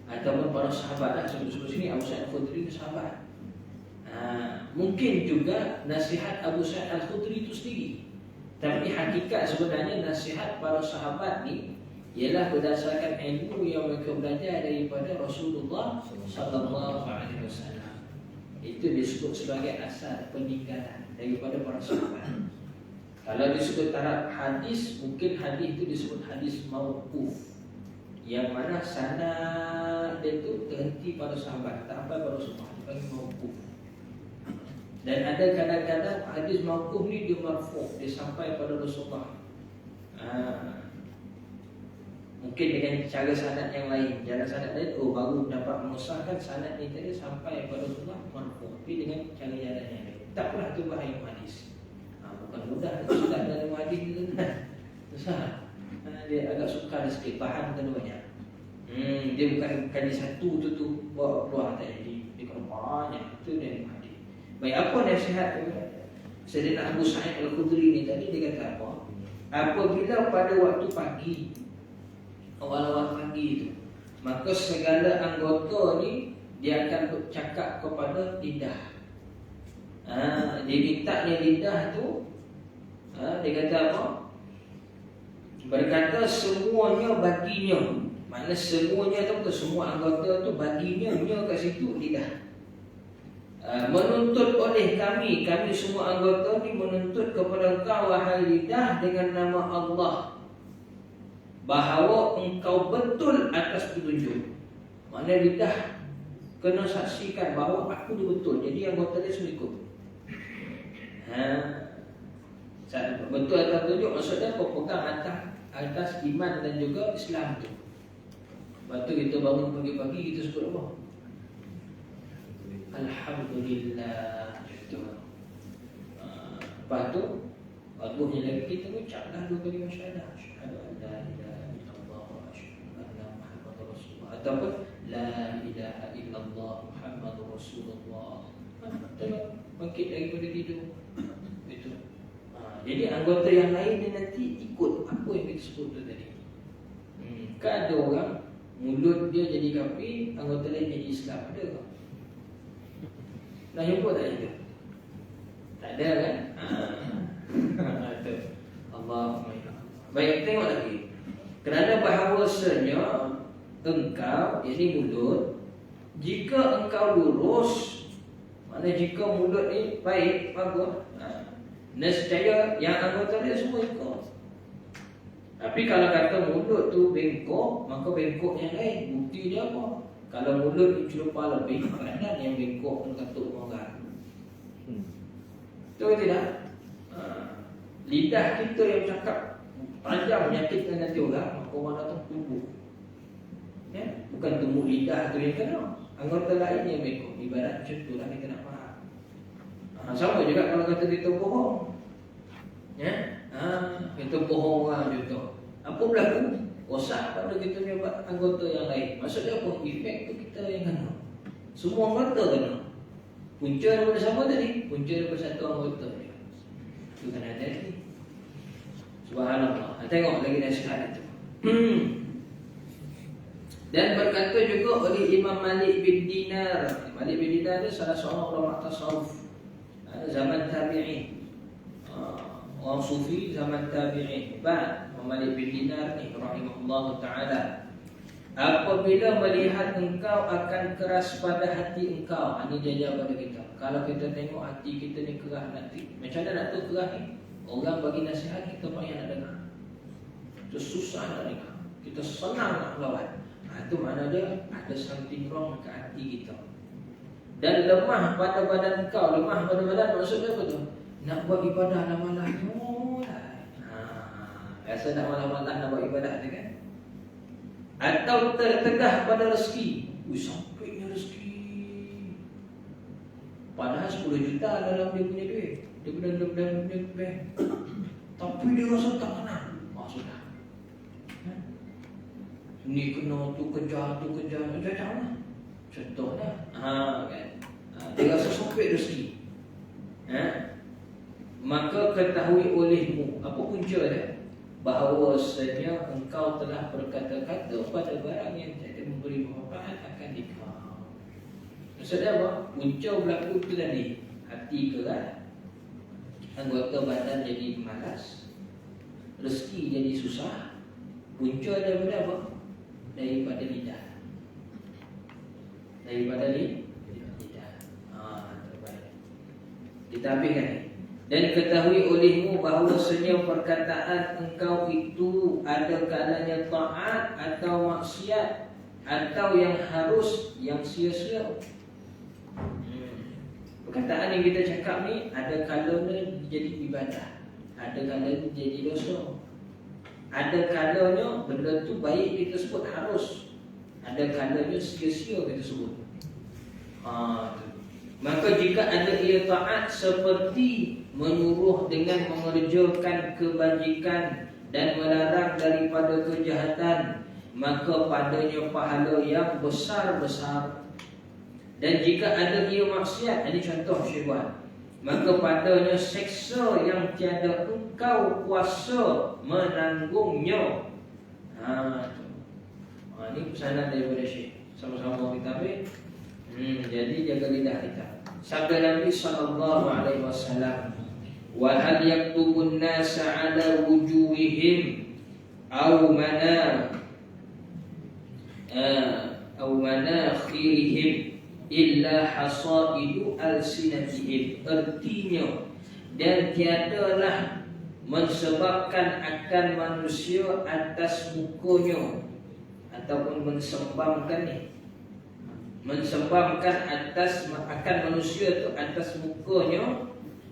ataupun para sahabat. Sebut sini Abu Sa'id Al-Khudri itu sahabat. Mungkin juga nasihat Abu Sa'id Al-Khudri itu sendiri, tapi hakikat sebenarnya nasihat para sahabat ni ialah berdasarkan ilmu yang mereka belajar daripada Rasulullah sallallahu alaihi wasallam. Itu disebut sebagai asal peninggalan daripada para sahabat. Kalau disebut taraf hadis, mungkin hadis itu disebut hadis mauquf, yang mana sanad dia itu terhenti pada sahabat, tak sampai pada Rasulullah, dipanggil mauquf. Dan ada kadang-kadang hadis mauquf ni dia marfu', dia sampai pada Rasulullah. Mungkin dengan cara sanad yang lain, jalan sanad lain, baru dapat mengesahkan sanad ni tadi sampai pada Rasulullah marfu', tapi dengan cara jalan yang lain. Taklah tu bahaya hadis. Bukan mudah nak start dalam hadis ni kan. Susah. Dia agak sukar sikit, faham kena banyak. Dia bukan kali satu tu bawa keluar tak jadi. Dia kena banyak tu dari hadis. Baik, apa nasihat Sayyidina Abu Sa'id Al-Khudri ni tadi? Dia kata apa? Apabila pada waktu pagi, awal-awal pagi itu, maka segala anggota ni dia akan bercakap kepada lidah. Dia minta lidah tu, dia kata apa? Berkata semuanya baginya. Maknanya semuanya tu betul, semua anggota tu baginya, kat situ lidah. Menuntut oleh kami semua anggota ni menuntut kepada engkau wahai lidah dengan nama Allah, bahawa engkau betul atas petunjuk. Maknanya lidah kena saksikan bahawa aku tu betul. Jadi anggota dia semua ikut. Betul atas petunjuk maksudnya kau pegang atas iman dan juga Islam tu. Lepas tu kita bangun pagi-pagi kita sebut apa? Alhamdulillah. Lepas tu barunya lagi kita ucaplah dua kali syahadah. Asyhadu an la ilaha illallah wa asyhadu anna Muhammadar Rasulullah, ataupun la ilaha illallah Muhammadur Rasulullah. Bangkit daripada tidur. Itu. Jadi anggota yang lain dia nanti ikut apa yang kita sebut tu tadi. Kan ada orang mulut dia jadi kafir, anggota lain jadi Islam, ada ke? Nak jumpa tak itu? Tak ada kan? Ada. Allahumma ya. Baik, tengok lagi. Kerana bahawasanya engkau, ini mulut, jika engkau lurus, maknanya jika mulut ni baik, bagus, nescaya yang anggota dia semua ikut. Tapi kalau kata mulut tu bengkok, maka bengkok yang lain. Bukti dia apa? Kalau mulut dicelupar lebih, badan yang bengkok dan katuk orang. Betul tidak? Lidah kita yang cakap panjang menyakitkan nanti orang, maka orang datang tubuh. Ya? Bukan tumbuh lidah tu yang kena. Anggota lain yang bengkok. Ibarat macam tu lah kita nak faham. Sama juga kalau kata kita bohong. Ya? Kita bohong orang contoh. Apa berlaku? Rosak pada kita punya anggota yang lain. Maksudnya apa? Efek tu kita yang kena. Semua anggota kena. Punca daripada siapa tadi? Punca daripada satu anggota. Itu kena ada lagi. Subhanallah. Tengok lagi nasihat itu. Dan berkata juga oleh Imam Malik bin Dinar. Malik bin Dinar ni salah seorang ulama tasawuf zaman tabi'in. Orang sufi zaman tabi'in. Hebat Imam Malik bin Dinar ni rahimahullah ta'ala. Apabila melihat engkau akan keras pada hati engkau, ini dia jawab pada kita. Kalau kita tengok hati kita ni keras nanti, macam mana nak tahu keras ni? Orang bagi nasihat kita banyak nak dengar. Itu susah nak dengar. Kita senang nak lawan. Itu mana dia ada something wrong dekat hati kita. Dan lemah pada badan kau. Lemah pada badan maksudnya apa tu? Nak buat ibadah malah-malah. Biasa nak malah-malah nak buat ibadah tu kan? Atau tertegah pada rezeki. Sampainya rezeki. Padahal 10 juta dalam dia punya duit. Dia punya bank. Tapi dia rasa tak kenal. Sudah. Ni kena tu kejar. Macam mana? Contohnya kan? Dia rasa sempit rezeki. Maka ketahui olehmu. Apa punca dia? Bahawasanya engkau telah berkata-kata pada barang yang tidak memberi manfaat akan dikau. Maksudnya apa? Punca berlaku itu tadi. Hati keras, anggota badan jadi malas, rezeki jadi susah. Punca daripada apa? Daripada lidah. Lidah. Terbaik. Kita habiskan ni. Dan ketahui olehmu bahawasanya perkataan engkau itu ada kalanya taat atau maksiat, atau yang harus, yang sia-sia. Perkataan yang kita cakap ni ada kalanya jadi ibadah, ada kalanya jadi dosa. Ada kalanya benda tu baik kita sebut harus, ada kalanya sia-sia kita sebut. Maka jika ada ia taat seperti menyuruh dengan mengerjakan kebajikan dan melarang daripada kejahatan, maka padanya pahala yang besar-besar. Dan jika ada ia maksiat, ini contoh syaitan, maka padanya seksa yang tiada engkau kuasa menanggungnya. Ini pesanan daripada Syekh. Sama-sama kita ambil. Jadi jaga lidah kita. Sabda Nabi SAW, wa hal yaktubun nasa ala wujuhihim aw manakhirihim illa hasaidu alsinatihim. Artinya, dan tiadalah mensebabkan akan manusia atas mukanya, ataupun mensembamkan atas akan manusia itu atas mukanya,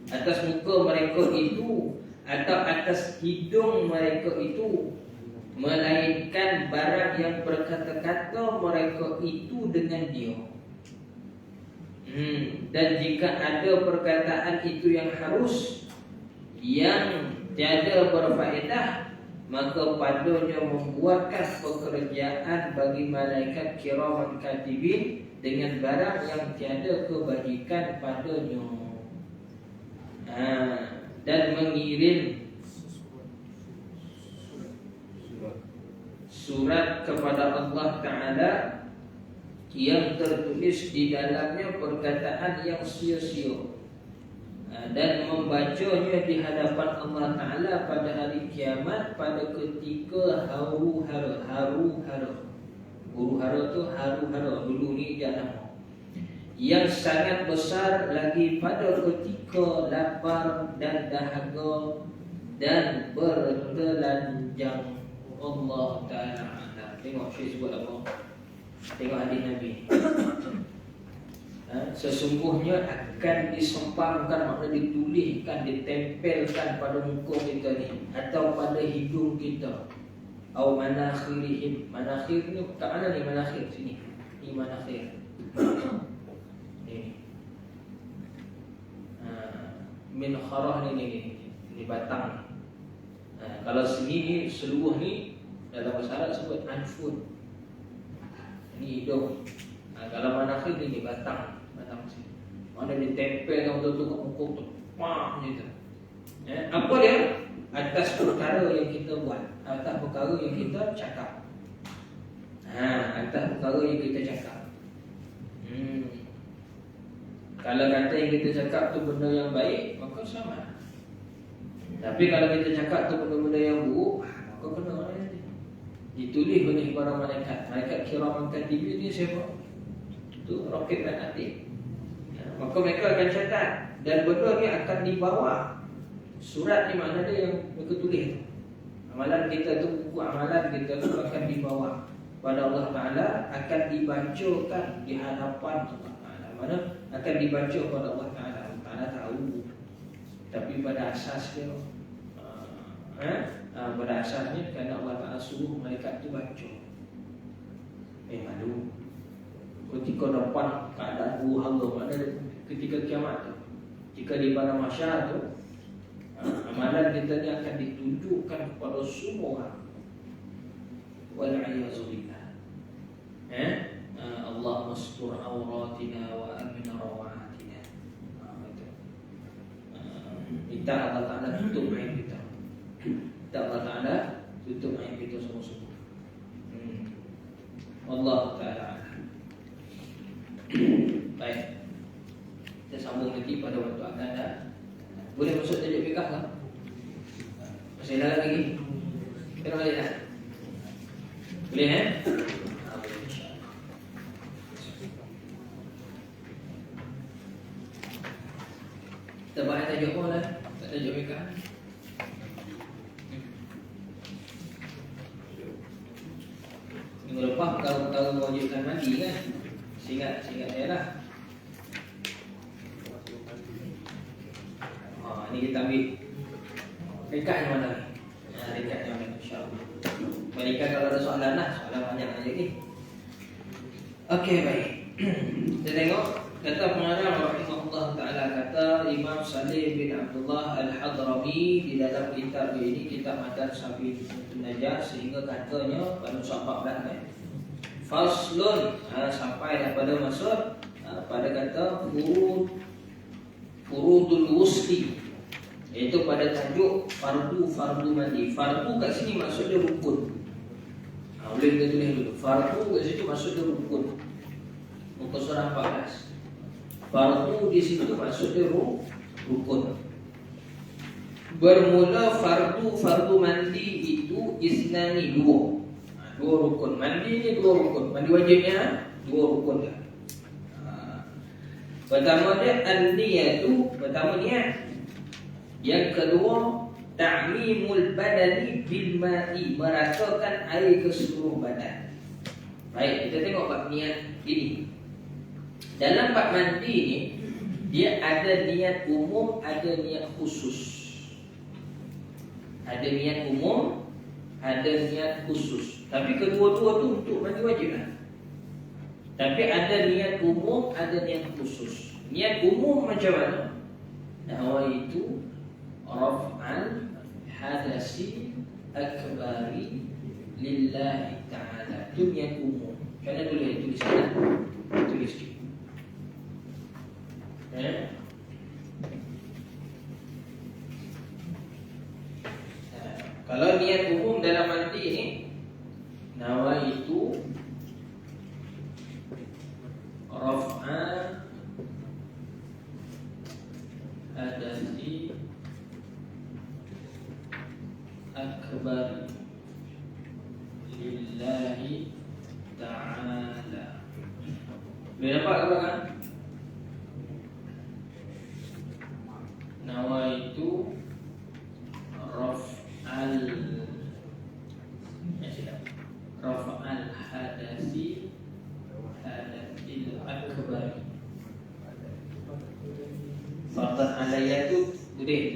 atas muka mereka itu, atau atas hidung mereka itu, melainkan barang yang berkata-kata mereka itu dengan dia. Dan jika ada perkataan itu yang harus, yang tiada berfaedah, maka padanya membuatkan pekerjaan bagi malaikat kiraman katibin dengan barang yang tiada kebajikan padanya. Dan mengirim surat kepada Allah Ta'ala yang tertulis di dalamnya perkataan yang sia-sia, dan membacanya di hadapan Allah Ta'ala pada hari kiamat pada ketika haru-hara. Huru-hara tu haru-hara, dulu ni jangan nama. yang sangat besar lagi pada ketika lapar dan dahaga dan bertelanjang. Allah Ta'ala. Tengok Syekh sebut apa? Tengok hadis Nabi. Sesungguhnya akan disempangkan, maknanya dituliskan, ditempelkan pada muka kita ni atau pada hidung kita. Au manakhirihim. Manakhir ni kat mana ni manakhir? Sini. Ni manakhir. Ni. Min kharah ni batang. Kalau sini ni seluruh ni dalam bahasa Arab sebut anfun. Ini hidung. Kalau manakhir ni batang sini. Mana ditempel kan betul-betul kat muka tu. Wah gitu. Apa dia? Atas perkara yang kita buat, atas perkara yang kita cakap. Atas perkara yang kita cakap. Kalau kata yang kita cakap tu benda yang baik, maka sama. Tapi kalau kita cakap tu benda-benda yang buruk, maka kena mana nanti? Ditulis oleh para malaikat. Malaikat kiraman katibin ni siapa? Tu Raqib dan Atid. Maka mereka akan catat dan benda ni akan dibawa. Surat ni mana dia yang mereka tulis. Amalan kita tu, buku amalan kita tu akan dibawa pada Allah Ta'ala, akan dibacakan di hadapan Allah Ta'ala. Mana akan dibaca pada Allah Ta'ala. Allah Ta'ala tahu. Tapi pada asasnya pada asasnya kerana Allah Ta'ala suruh malaikat tu baca. Malu ketika depan keadaan huru-hara, mana ketika kiamat tu, jika di padang mahsyar tu, amalan kita ni akan ditunjukkan kepada semua orang. Wal'iyyazubillah. Allah mastur awratina wa amin rawatina. Minta Allah Ta'ala tutup aib kita. Minta Allah Ta'ala tutup aib kita semua-semua. Allah Ta'ala. Baik. Kita sambung nanti pada waktu akan dah. Boleh masuk tajuk fikah tak? Masih ada lagi? Kena balik tak? Boleh boleh insyaAllah. Kita bahas tajuk apa lah? Tajuk fikah. Minggu lepas perkara-perkara mewajibkan mandi kan? Ingat saya lah. Ini kita ambil rekatnya mana ni? Rekatnya mana insyaAllah. Mereka kalau ada soalan lah, soalan banyak aja ni. Okey, baik. Kita tengok kata pengarang rahimahullah ta'ala, kata Imam Salih bin Abdullah Al-Hadrami di dalam kitab ini, kitab Matan Sabil Najah, sehingga katanya pada surah 14 kan, Faslun, sampai pada maksud pada kata furudul wusli, iaitu pada tajuk fardu mandi. Fardu kat sini maksudnya rukun. Boleh kita tulis dulu. Fardu kat situ maksudnya rukun. Muka surah 14. Fardu di situ maksudnya rukun. Bermula fardu mandi itu isnani, dua rukun. Mandi ni dua rukun. Mandi wajibnya dua rukun dah. Pertama dia an-niyatu, pertama niat. Yang kedua ta'mimul badani bil ma'i, meratakan air ke seluruh badan. Baik, kita tengok bab niat ini. Dalam bab mandi ni, dia ada niat umum, ada niat khusus. Ada niat umum, ada niat khusus. Tapi kedua-dua tu untuk mandi wajib lah. Tapi ada niat umum, ada niat khusus. Niat umum macam mana? Nawaitu raf'al hadasi akbari lillahi ta'ala. Itu niat umum. Kerana boleh tulis sana, tulis sikit. Kalau niat umum dalam mandi ni, nawaitu raf'al hadasi akbar lillahi ta'ala. Boleh nampak ke belakang?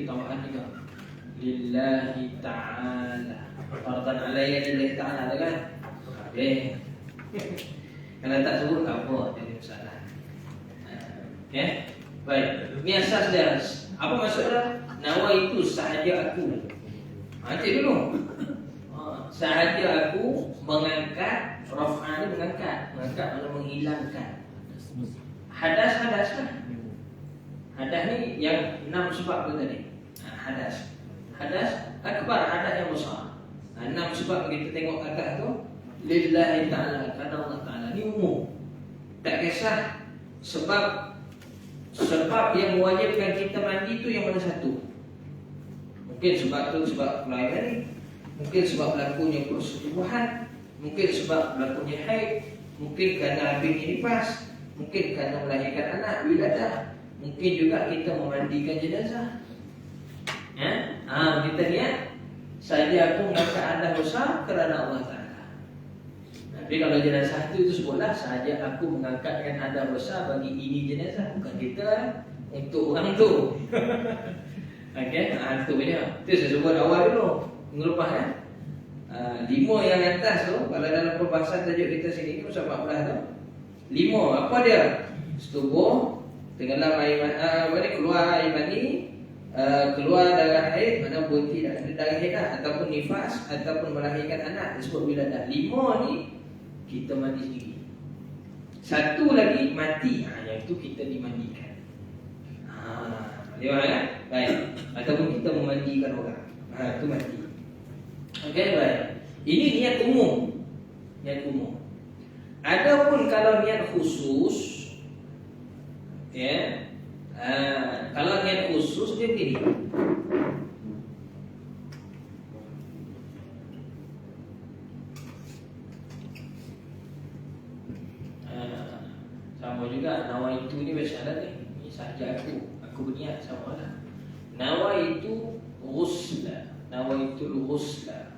itu tambahan juga. Lillahi ta'ala. Fardan alaiya lillahi ta'ala kan? Habis. Kalau tak sebut apa jadi masalah. Ya. Baik. Ini asas dia. Apa maksudnya? Nawa itu sahaja aku. Cik dulu. Sahaja aku mengangkat. Raf'ah ni mengangkat. Mengangkat maksudnya menghilangkan. Hadas lah. Hadas ni yang 6 sebab tu tadi. Hadas akbar, hadas yang besar. 6 sebab kita tengok atas tu. Lillahi ta'ala, kerana Allah Ta'ala. Ni umum. Tak kisah sebab yang mewajibkan kita mandi tu yang mana satu. Mungkin sebab tu sebab kelahiran ni, mungkin sebab berlakunya persetubuhan, mungkin sebab berlakunya haid, mungkin kerana habis nifas, mungkin kerana melahirkan anak, wiladah, mungkin juga kita memandikan jenazah. Kita lihat saja aku mengangkat anak besar kerana Allah Ta'ala. Tapi kalau jenazah itu sebutlah saja aku mengangkatkan anak besar bagi ini jenazah, bukan kita untuk orang tu. Okey, itu dia. Itu saya sebut awal dulu. Ngelupah 5 yang atas tu, kalau dalam perbahasan tajuk kita sini pasal 14 tu. 5 apa dia? Setubuh, tenggelam air keluar air mani, keluar darah haid, mana bunti darah haid ataupun nifas ataupun melahirkan anak, disebut wiladah. 5 ni kita mandi sendiri. Satu lagi mati, yang itu kita dimandikan. Dia kan? Baik. Ataupun kita memandikan orang. Itu mati. Okey, baik. Ini niat umum. Niat umum. Adapun kalau niat khusus, ya. Kalau niat khusus dia begini. Sama juga nawaitu ni biasa ada ni. Ini sahaja aku berniat sama lah. Nawaitu ghusla. Nawaitul ghusla.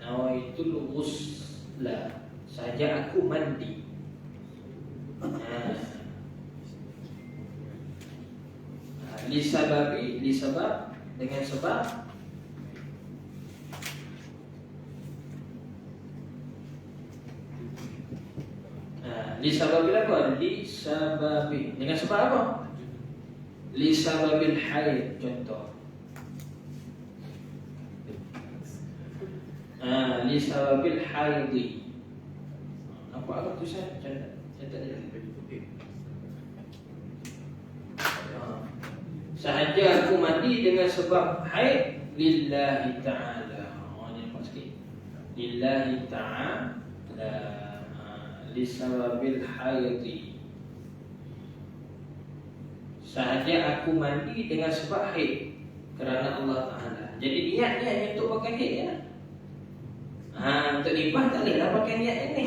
Nawaitul ghusla. Saja aku mandi. Lisabab dengan sebab lisababil apa? Lisababil dengan sebab apa? Lisababil haid contoh. Lisababil haidi. Apa tulisan? Saya tak lihat. Sahaja aku mandi dengan sebab haid lillahi ta'ala. Ini nampak sikit. Lillahi ta'ala. Lisababil haidi. Sahaja aku mandi dengan sebab haid kerana Allah Ta'ala. Jadi niatnya hanya untuk pakai haid ya. Untuk nifas tak boleh lah pakai niat ini.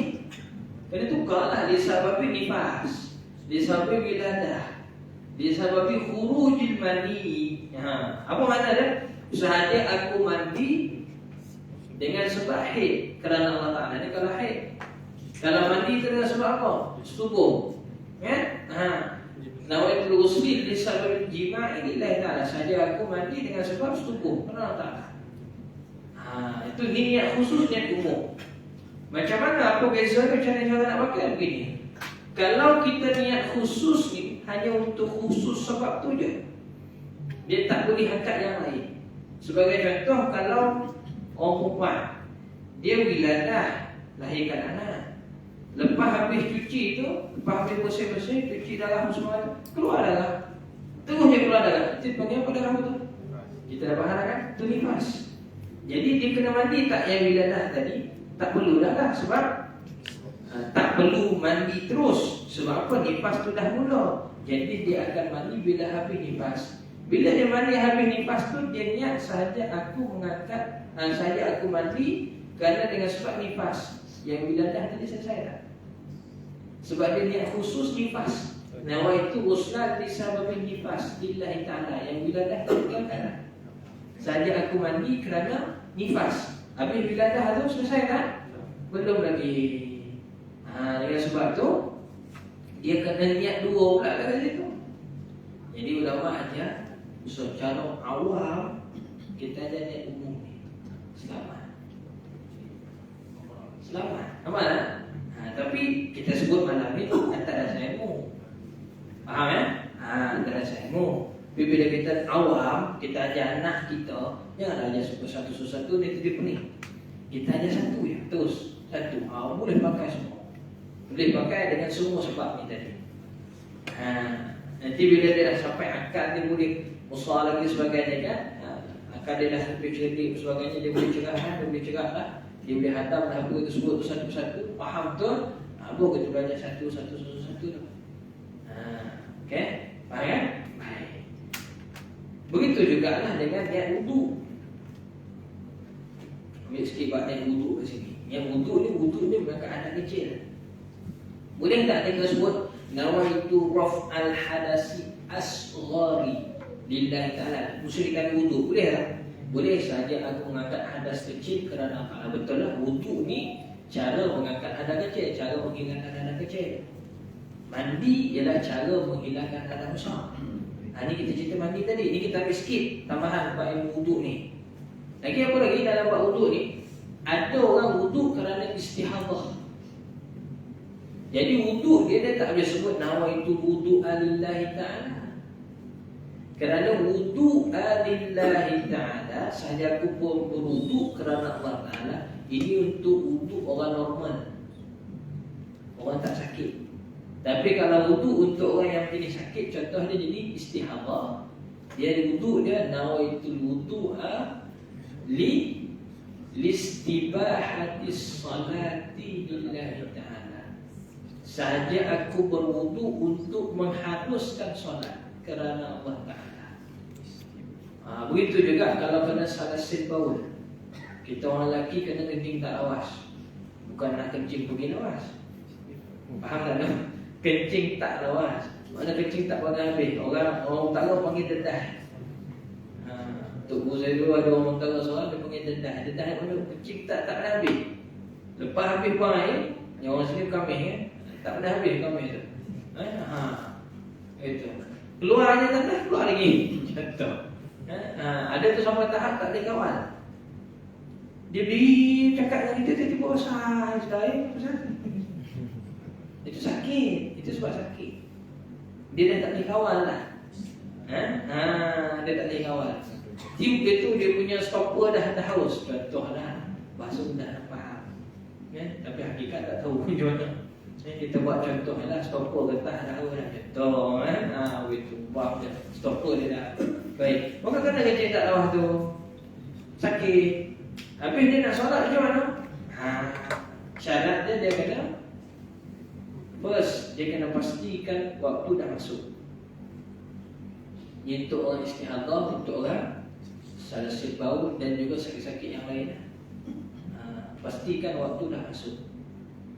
Kena tukarlah lisababil nifas, lisababil wiladah, lisababil khurujil mani. Apa makna dia? Sahaja aku mandi dengan sebab haid kerana Allah Ta'ala. Ini kalau haid. Kalau mandi itu dengan sebab apa? Setubuh. Ya? Nawaitul ghusli lisababil jima'i lillahi ta'ala. Sahaja aku mandi dengan sebab setubuh kerana Allah Ta'ala. Itu niat khusus, niat umum. Macam mana? Apa bezanya cara nak pakai begini? Kalau kita niat khusus ni hanya untuk khusus sebab tu je, dia tak boleh angkat yang lain. Sebagai contoh, kalau orang perempuan dia wiladah, lahirkan anak, lepas habis cuci tu, lepas habis bersih-bersih, cuci darah semua, keluar darah, terus dia keluar darah. Itu panggil apa darah tu? Kita dah faham kan? Itu nifas. Jadi dia kena mandi tak yang wiladah tadi? Tak perlu dah lah, sebab tak perlu mandi terus. Sebab apa? Nifas tu dah mula. Jadi dia akan mandi bila habis nifas. Bila dia mandi habis nifas tu, dia niat sahaja aku mengangkat, sahaja aku mandi kerana dengan sebab nifas. Yang wiladah tadi selesai dah. Sebab dia niat khusus nifas. Nawaitu ghusla lisababil nifas lillahi ta'ala. Yang wiladah tinggalkan. Sahaja aku mandi kerana nifas. Habis wiladah tu selesai kan? Belum lagi. Dengan sebab tu dia kena niat dua pula kat situ. Jadi ulama aja secara awam kita ada niat umum ni. Selamat. Amal lah. Tapi kita sebut malam ni antara saya mu. Faham ya? Antara saya mu. Bila kita awam, kita ajar anak kita, jangan ajar satu-satu dia pening. Kita ajar satu ya, terus satu. Boleh pakai semua. Boleh pakai dengan semua sebab ni tadi. Nanti bila dia dah sampai akal dia boleh usaha lagi sebagainya kan. Akal dia dah lebih cerdik sebagainya, dia boleh cerah lah. Dia boleh hadam dah apa itu sebut tu satu persatu, faham betul. Baru kita belajar satu. Okey, faham kan? Baik. Begitu jugalah dengan niat wudu. Ambil sikit buat niat wudu kat sini. Niat wudu ni bukan anak kecil. Boleh tak kita sebut nawaitu raf'al hadasi asghari lillahi ta'ala, musyrikkan wudu, boleh tak? Boleh saja aku mengangkat hadas kecil kerana apa? Betul lah, wudu ni cara mengangkat hadas kecil, cara menghilangkan hadas kecil. Mandi ialah cara menghilangkan hadas besar. Ni kita cerita mandi tadi, ni kita ambil sikit tambahan buat ilmu wudu ni. Lagi apa lagi dalam buat wudu ni? Ada orang wudu kerana istihadah. Jadi wudu dia tak boleh sebut nawaitu wudu lillahi ta'ala. Kerana wudu lillahi ta'ala, sahaja aku pun berwudu kerana Allah Ta'ala. Ini untuk wudu orang normal, orang tak sakit. Tapi kalau wudu untuk orang yang jenis sakit, contoh dia jadi istihadah, dia wudu dia nawaitul wudu'a listibahatis salati lillahi ta'ala. Sahaja aku berwudu untuk menghapuskan solat kerana Allah Ta'ala. Begitu juga kalau kena salasil baul. Kita orang lelaki kena kencing tak lawas, bukan nak kencing pergi lawas. Faham tak? Kencing tak lawas, mana kencing tak pada habis. Orang utara panggil dedah. Tok Bu saya dulu ada orang utara seorang dia panggil dedah. Dedah mana kencing tak pada habis. Lepas habis buang air, yang orang sini kamih kan, tak pada habis kamih tu. Itu. Keluar aja tak keluar lagi. Contoh. Ada tu sampai tahap tak boleh kawal. Dia berdiri cakap dengan kita, tiba-tiba besar sekali. Itu sakit. Itu sebab sakit. Dia dah tak boleh kawal lah. Dia tak boleh kawal. Tiup itu dia punya stopper dah haus. Contoh lah, bahasa mudah nak faham. Tapi hakikat tak tahu macam mana. Kita buat contoh lah, stopper getah dah haus dah. Contoh itu buat je. Stopper dia dah. Baik. Maka kena kencing tak lawas tu, sakit. Habis dia nak solat macam mana? Syarat dia kena first, dia kena pastikan waktu dah masuk. Ini untuk orang istihadah, untuk orang salasil baul dan juga sakit-sakit yang lain. Pastikan waktu dah masuk.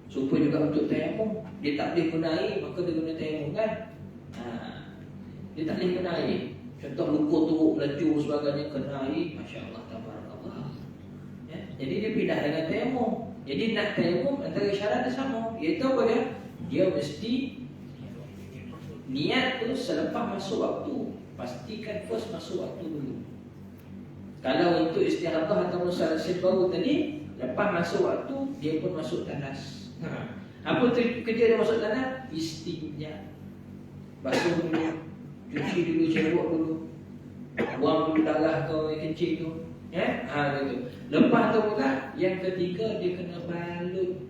Supaya juga untuk tayamum, dia tak boleh guna air, maka dia guna tayamum kan. Dia tak boleh guna air. Contoh luka turuk, melaju sebagainya, kena air, Masya Allah, tabarakallah. Jadi dia pindah dengan tayamum. Jadi nak tayamum antara syarat dia sama, iaitu apa dia? Dia mesti niat tu selepas masuk waktu. Pastikan first masuk waktu dulu. Kalau untuk istihadah atau salasil baul tadi, lepas masuk waktu, dia pun masuk tandas. Apa tu kerja dia masuk tandas? Istinja. Basuh dulu, cuci dulu, cebok dulu, buang dulu darah kau yang kencing tu. Gitu. Lepas tu pula, yang ketiga dia kena balut,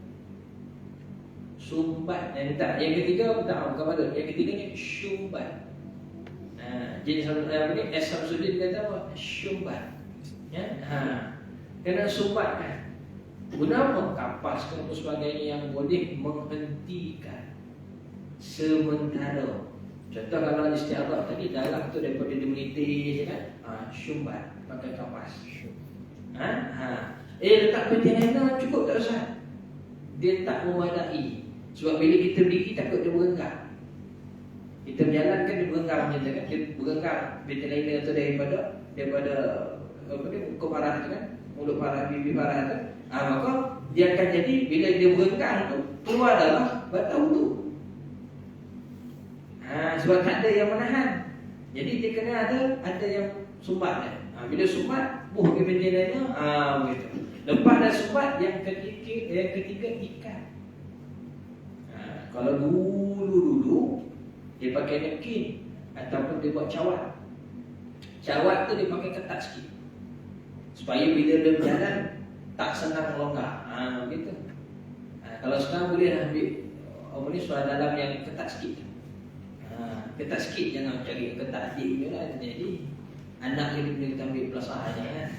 sumbat. Yang ketiga bukan balut. Yang ketiga ni syumbat. Jadi apa ni? Samsudin kata apa? Syumbat. Kena sumbat kan. Guna apa? Kapas ke sebagainya yang boleh menghentikan sementara. Contoh kalau istihadah tadi, darah tu daripada dia menitis kan, syumbat pakai kapas. Letak peti henna cukup tak Ustaz? Dia tak memadai. Sebab bila kita berdiri takut dia berenggang. Kita berjalan kan dia berenggang macam tu kan. Dia berenggang peti henna tu daripada apa dia, muka parah tu kan, mulut parah, bibir parah tu. Maka dia akan jadi bila dia berenggang tu keluar darah, batal wudu. Sebab tak ada yang menahan. Jadi dia kena ada yang sumbat dia. Bila sumbat, ke benderanya, begitu. Lepas dah sumbat, yang ketiga ikat. Kalau dulu dia pakai napkin ataupun dia buat cawat. Cawat tu dia pakai ketat sikit supaya bila dia berjalan tak senang melonggar. Begitu. Kalau sekarang boleh ambil suara dalam yang ketat sikit. Ketat sikit, jangan cari yang ketat je lah. Jadi anak dia boleh kita ambil pelasahanya kan.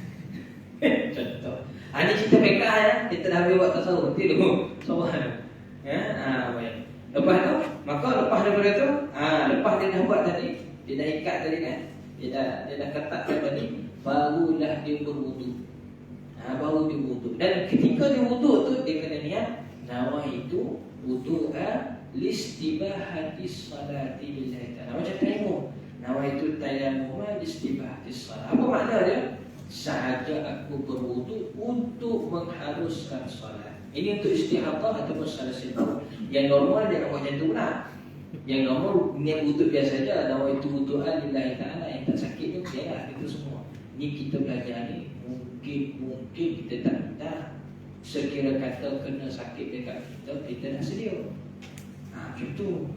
Contoh. Ini cerita mereka ya. Kita dah ambil buat tasawuf. Nanti dulu. Soalan. Baik. Lepas tu, maka lepas daripada tu, lepas dia dah buat tadi, dia dah ikat tadi kan. Dia dah ketatkan tadi, barulah dia berwuduk. Baru dia wuduk. Dan ketika dia wuduk tu, dia kena niat nawaitu wudu'a listibahatis salati lillahi ta'ala. Macam tayammum. Nawaitu tayammum listibahatis salat. Apa makna dia? Sahaja aku berwuduk untuk mengharuskan salat. Ini untuk istihadah ataupun salat sunat. Yang normal dia akan buat macam tu lah. Yang normal niat wuduk biasa saja. Nawaitu wudu'a lillahi ta'ala. Yang tak sakit tu biarlah itu semua. Ini kita belajar ni. Mungkin kita tak minta. Sekira kata kena sakit dekat kita dah sedia. Macam tu.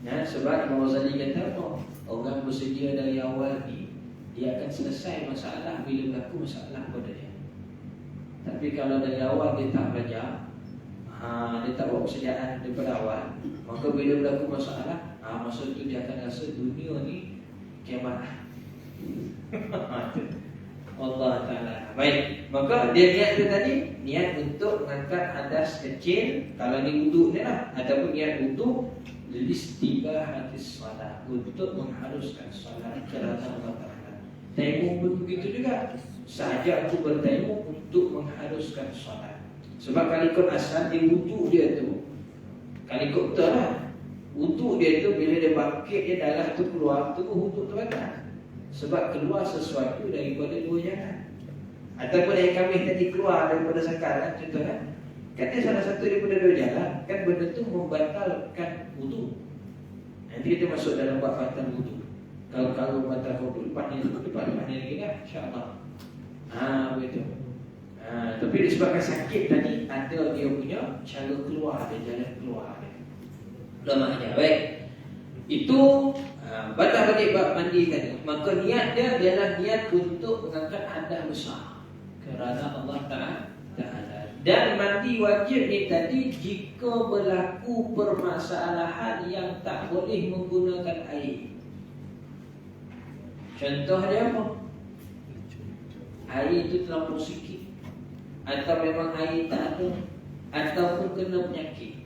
Sebab Imam Ghazali kata apa? Orang bersedia dari awal ni, dia akan selesai masalah bila berlaku masalah pada dia. Tapi kalau dari awal dia tak belajar, dia tak buat persediaan daripada awal, maka bila berlaku masalah, masa tu dia akan rasa dunia ni kiamat. Allah Ta'ala. Baik, maka dia niat tu tadi, niat untuk mengangkat hadas kecil, kalau ni wuduk dia lah, ataupun niat untuk listibahatis salat, untuk mengharuskan salat kerana Allah Ta'ala. Tayammum pun begitu juga. Sahaja aku bertayammum untuk mengharuskan salat. Sebab kalau ikut asal dia wuduk dia tu, kalau ikut betul lah, wuduk dia tu bila dia bangkit, dia darah tu keluar, tu wuduk tu batal. Sebab keluar sesuatu daripada dua jalan. Ataupun yang kami tadi keluar daripada sakaran, contohnya, kan dia salah satu daripada dua jalan. Kan benda tu membatalkan wudu. Nanti kita masuk dalam bab batal wudu. Kalau batal wudu, lepas ni lagi dah, insyaAllah. Begitu. Tapi disebabkan sakit tadi, ada dia punya cara keluar, ada jalan keluar dia. Ulama ajar. Baik. Itu batal balik bab mandi tadi. Maka niat dia adalah niat untuk mengangkat hadas besar kerana Allah Ta'ala. Dan mandi wajib ni tadi jika berlaku permasalahan yang tak boleh menggunakan air. Contoh dia apa? Air itu terlalu sikit, atau memang air tak ada, ataupun kena penyakit,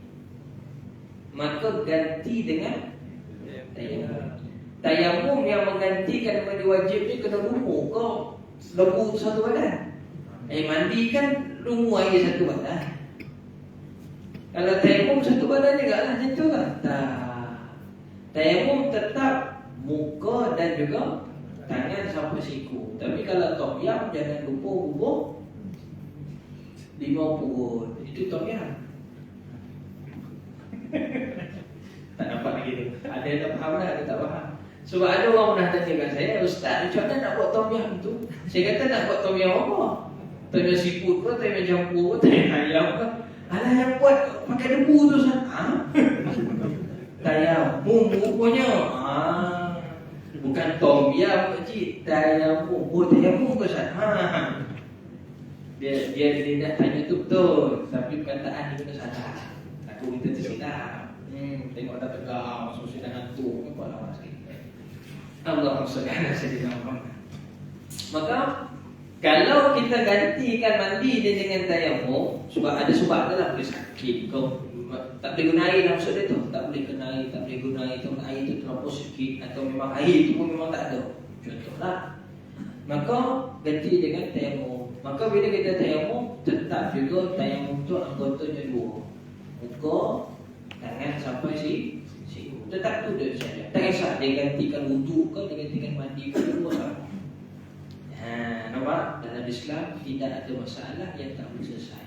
maka ganti dengan tayammum. Tayammum yang menggantikan mandi wajib ni kena lumur ke lembu satu badan. Mandi kan lumur air satu badan. Kalau tayammum satu badan juga lah, macam tu lah. Tayammum tetap muka dan juga tangan sampai siku. Tapi kalau tom yam jangan lupa bubuk 5 purut. Itu tom yam. Tak nampak lagi tu. Ada yang tak faham lah, ada tak faham. Sebab ada orang pernah tanya kat saya, Ustaz, macam mana nak buat tom yam tu? Saya kata nak buat tom yam apa? Tom yam siput ke, tom yam campur ke, tom yam ayam ke? Alah yang buat pakai debu tu Ustaz. Tayammum rupanya. Bukan tom yam kecil, tayammum. Tayammum ke Ustaz? Dia dah tanya tu betul, tapi perkataan dia kena salah. Aku kita tersilap. Tengok dah tegang, masuk dah ngantuk. Apa lama sikit. Allahumma salli ala sayyidina Muhammad. Maka kalau kita gantikan mandi dia dengan tayammum, sebab ada sebab dia lah, boleh sakit kau tak boleh guna air, maksud dia tu tak boleh kena air, tak boleh guna air tu, air tu terlalu sikit, atau memang air tu pun memang tak ada, contohlah, maka ganti dengan tayammum. Maka bila kita tayammum, tetap juga tayammum tu anggotanya 2, muka, tangan sampai siku. Tetap tu dia saja. Tak kisah dia gantikan wuduk ke, dia gantikan mandi ke, semua sama. Nampak? Dalam Islam tidak ada masalah yang tak boleh selesai.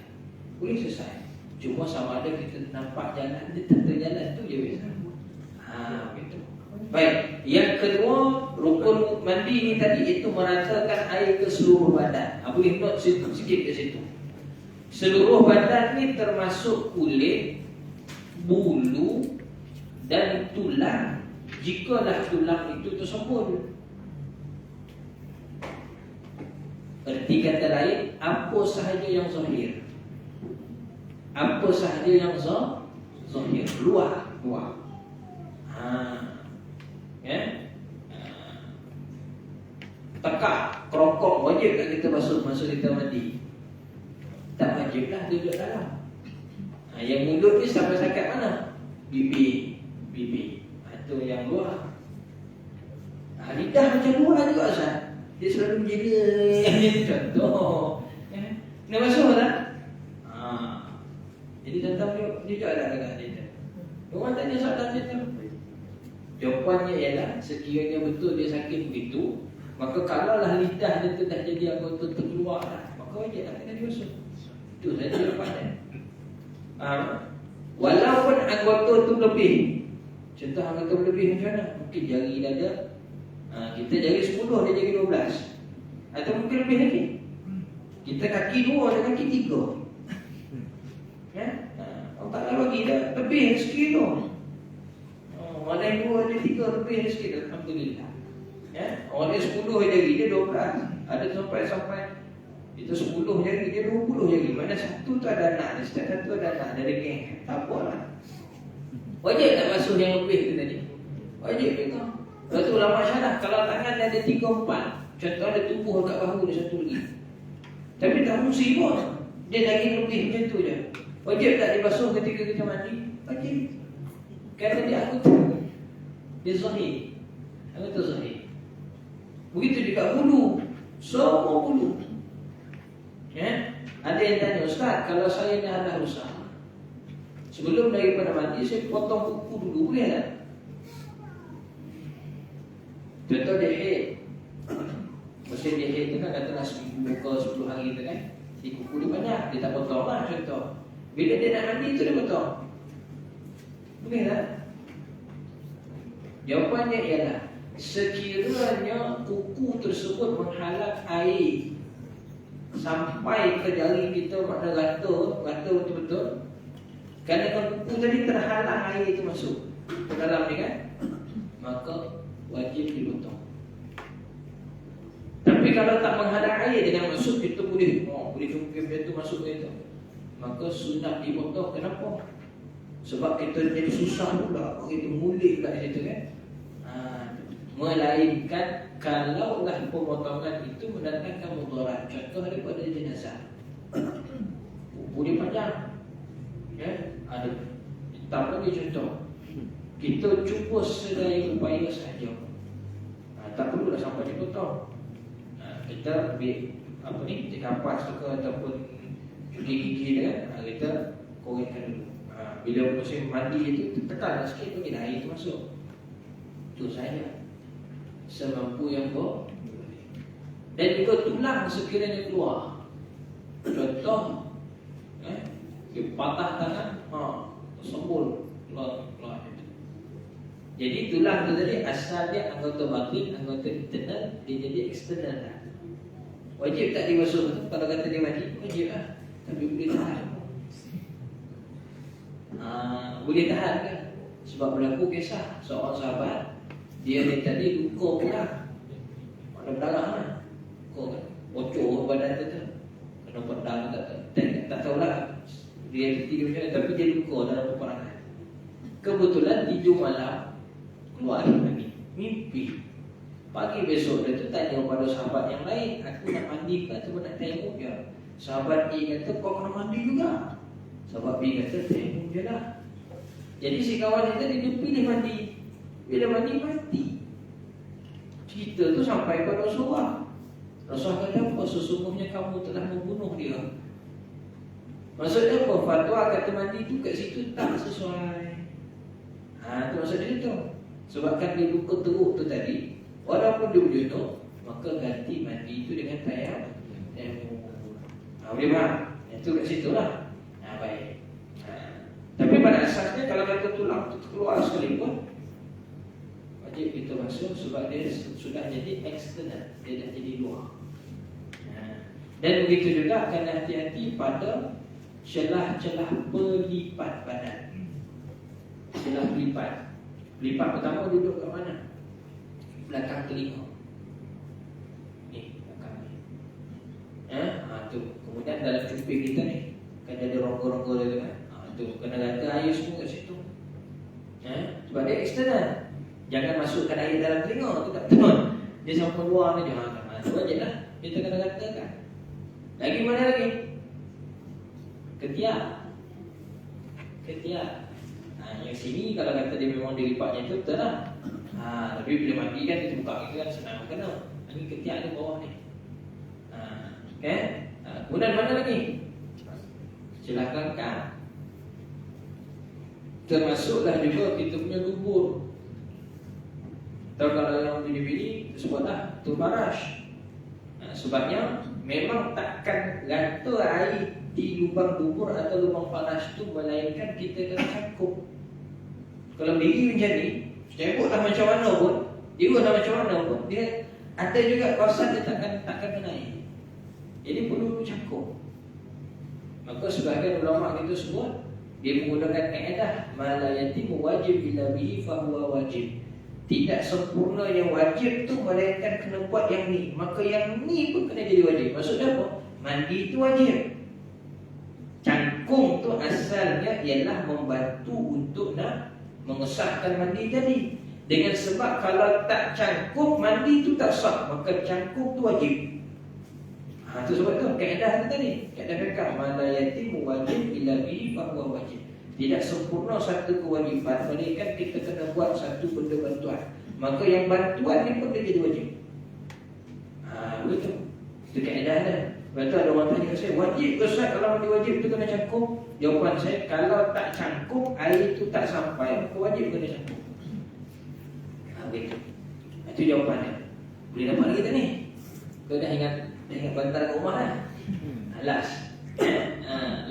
Boleh selesai. Cuma sama ada kita nampak jalan, dia tak ada jalan tu je biasa. Begitu. Baik. Yang kedua, rukun mandi ni tadi itu meratakan air ke seluruh badan. Boleh note sikit ke situ. Seluruh badan ni termasuk kulit, bulu dan tulang. Jikalah tulang itu tersembul. Erti kata lain, apa sahaja yang zahir. Apa sahaja yang zahir, luar. Tekak, kerokok wajib tak kita basuh masa kita mandi? Tak wajib lah, duduk dalam. Yang mulut ni sampai sakat mana? Bibir. Itu yang luar. Lidah macam luar juga Ustaz. Dia selalu menjadi contoh. Nak basuh tak? Jadi tentang dia juga ada dekat dia. Orang tanya soalan dia tu. Jawapannya ialah sekiranya betul dia sakit begitu, maka kalaulah lidah dia tu dah jadi anggota terkeluar dah, maka wajib tak kena dibasuh. Itu saja jawapannya. Walaupun anggota tu lebih. Contoh anggota lebih macam mana? Mungkin jari dada, kita jari 10, dia jari 12. Atau mungkin lebih lagi. Kita kaki 2, dia kaki 3. Allah Ta'ala bagi dah lebih rezeki tu. Orang yang 2, dia 3 lebih rezeki, alhamdulillah. Orang yang 10 jari, dia 12. Ada sampai itu 10 jari, dia 20 jari. Mana satu tu ada anak, dia satu ada anak, dari geng. Tak apalah. Wajib tak basuh yang lebih tu tadi? Wajib juga. Lepas tu ulama syarah, kalau tangan dia ada 3-4, contoh ada tubuh kat bahu dia satu lagi, tapi tak fungsi pun, dia daging lebih macam tu je. Wajib tak dibasuh ketika kita mandi? Wajib. Kerana dia anggota, dia zahir, anggota zahir. Begitu juga bulu, semua bulu. Ada yang tanya, Ustaz, kalau saya dah ada usaha, sebelum daripada mandi saya potong kuku dulu, boleh tak? Contoh dia haid. Mesin dia haid tu kan katalah seminggu ke 10 hari tu kan, di kuku dia banyak, dia tak potong lah contoh. Bila dia nak mandi tu dia potong, boleh tak? Jawapannya ialah, sekiranya kuku tersebut menghalang air sampai ke jari kita, makna rata betul-betul. Kerana kalau kuku tadi terhalang air itu masuk ke dalam ni kan, maka wajib dipotong. Tapi kalau tak menghalang air dengan masuk, kita boleh cungkir dia tu masuk dia tu, maka sunat dipotong. Kenapa? Sebab kita jadi susah pula begitu mulik kat situ kan. Melainkan kalaulah pemotongan itu mendatangkan mudarat, contoh daripada jenazah, boleh panjang. Ada tambah lagi contoh, kita cuba sedaya upaya sahaja, tak perlulah sampai dipotong. Kita ambil kita kapas tu ke ataupun cuci gigi dia, kita korengkan dulu. Bila musim mandi itu tekan sikit, bagi air itu masuk. Itu saja, semampu yang boleh. Dan juga tulang sekiranya keluar, contoh dia patah tangan, tersembul keluar. Jadi tulang tu tadi asal dia anggota batin, anggota internal, dia jadi eksternal lah. Wajib tak dibasuh? Kalau kata dia mandi, wajib lah. Tapi boleh tahan. Boleh tahan kan? Sebab berlaku kisah seorang sahabat, dia ni tadi luka pula, ada berdarah lah, luka kan, bocor badan tu tu, kena pedang tak tahulah dia tidur macam mana, tapi dia luka dalam peperangan. Kebetulan tidur malam, keluar lagi, mimpi. Pagi besok dia tu tanya kepada sahabat yang lain, aku nak mandi ke atau nak tengok je? Sahabat A kata, kau kena mandi juga. Sahabat B kata, tengok je lah. Jadi si kawan kita dia pilih mandi. Bila mandi, mati. Cerita tu sampai pada Rasulullah. Rasulullah kata apa? Sesungguhnya kamu telah membunuh dia. Maksudnya apa? Fatwa kata mandi tu kat situ tak sesuai. Itu maksudnya itu. Sebabkan dia luka teruk tu tadi, walaupun dia bunuh, maka ganti mandi itu dengan tayamum. Boleh faham? Itu kat situ lah. Baik. Tapi pada asasnya kalau kata tulang tu keluar sekalipun, wajib kita basuh sebab dia sudah jadi eksternal, dia dah jadi luar. Dan begitu juga kena hati-hati pada celah-celah pelipat badan. Celah pelipat. Pelipat pertama duduk kat mana? Belakang telinga. Ni belakang ni. Tu. Kemudian dalam cuping kita ni kan ada rongga-rongga dia kan. Tu kena rata air semua kat situ. Sebab dia eksternal. Jangan masukkan air dalam telinga, tu tak betul. Dia sampai luar ni jangan. Tu aja lah. Kita kena ratakan. Lagi mana lagi? Ketiak. Yang sini kalau kata dia memang dilipatnya tu betul lah. Tapi bila mandi kan kita buka gitu kan senang kena. Ini ketiak ni bawah ni. Okay? Kemudian mana lagi? Celah kelakar. Termasuklah juga kita punya dubur. Atau kalau yang bini-bini sebutlah tu barash. Sebabnya memang takkan rata air di lubang dubur atau lubang panas tu, melainkan kita kena cakup. Kalau bini macam ni, ceboklah macam mana pun, diuruslah macam mana pun, dia ada juga kawasan dia takkan kena air. Jadi perlu cakup. Maka sebahagian ulama kita sebut dia menggunakan kaedah ma la yatimu wajib illa bihi fa huwa wajib. Tidak sempurna yang wajib tu melainkan kena buat yang ni. Maka yang ni pun kena jadi wajib. Maksudnya apa? Mandi itu wajib. Cangkung tu asalnya ialah membantu untuk nak mengesahkan mandi tadi. Dengan sebab kalau tak cangkung, mandi tu tak sah. Maka cangkung tu wajib. Itu sebab tu kaedah tadi. Kaedah fiqh ma la yatimu wajib illa bihi fa huwa wajib. Tidak sempurna satu kewajiban, melainkan kita kena buat satu benda bantuan. Maka yang bantuan ni pun dia jadi wajib. Betul. Itu kaedah dia. Betul ada orang tanya saya, wajib ke Ustaz kalau mandi wajib tu kena cangkung? Jawapan saya, kalau tak cangkung, air tu tak sampai, maka wajib kena cangkung. Betul. Itu jawapannya. Boleh dapat lagi tak ni? Kau dah ingat bantaran rumah dah? Alas.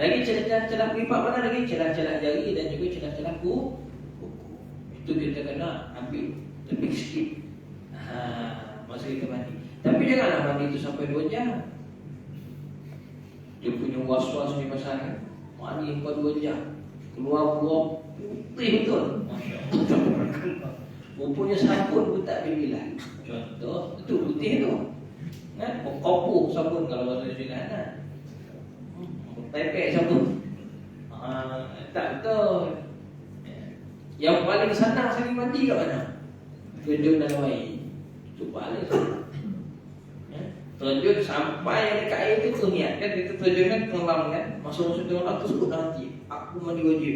Lagi celah-celah pelipat mana lagi? Celah-celah jari dan juga celah-celah kuku. Itu kita kena ambil lebih sikit masa kita mandi. Tapi janganlah mandi itu sampai 2 jam. Dia punya was-was ni pasal kan, mandi sampai 2 jam, keluar-keluar putih betul. Masya Allah. Rupanya sabun pun tak dibilang. Contoh, itu putih tu kan, kopo sabun kalau bahasa Indonesia kan. Pepek sabun. Tak betul. Yang paling senang sekali mandi kat mana? Terjun dalam air. Itu paling senang. Terjun sampai dekat air tu niat kan, kita terjun kan kelam kan, masuk dalam tu sebut nanti aku mandi wajib.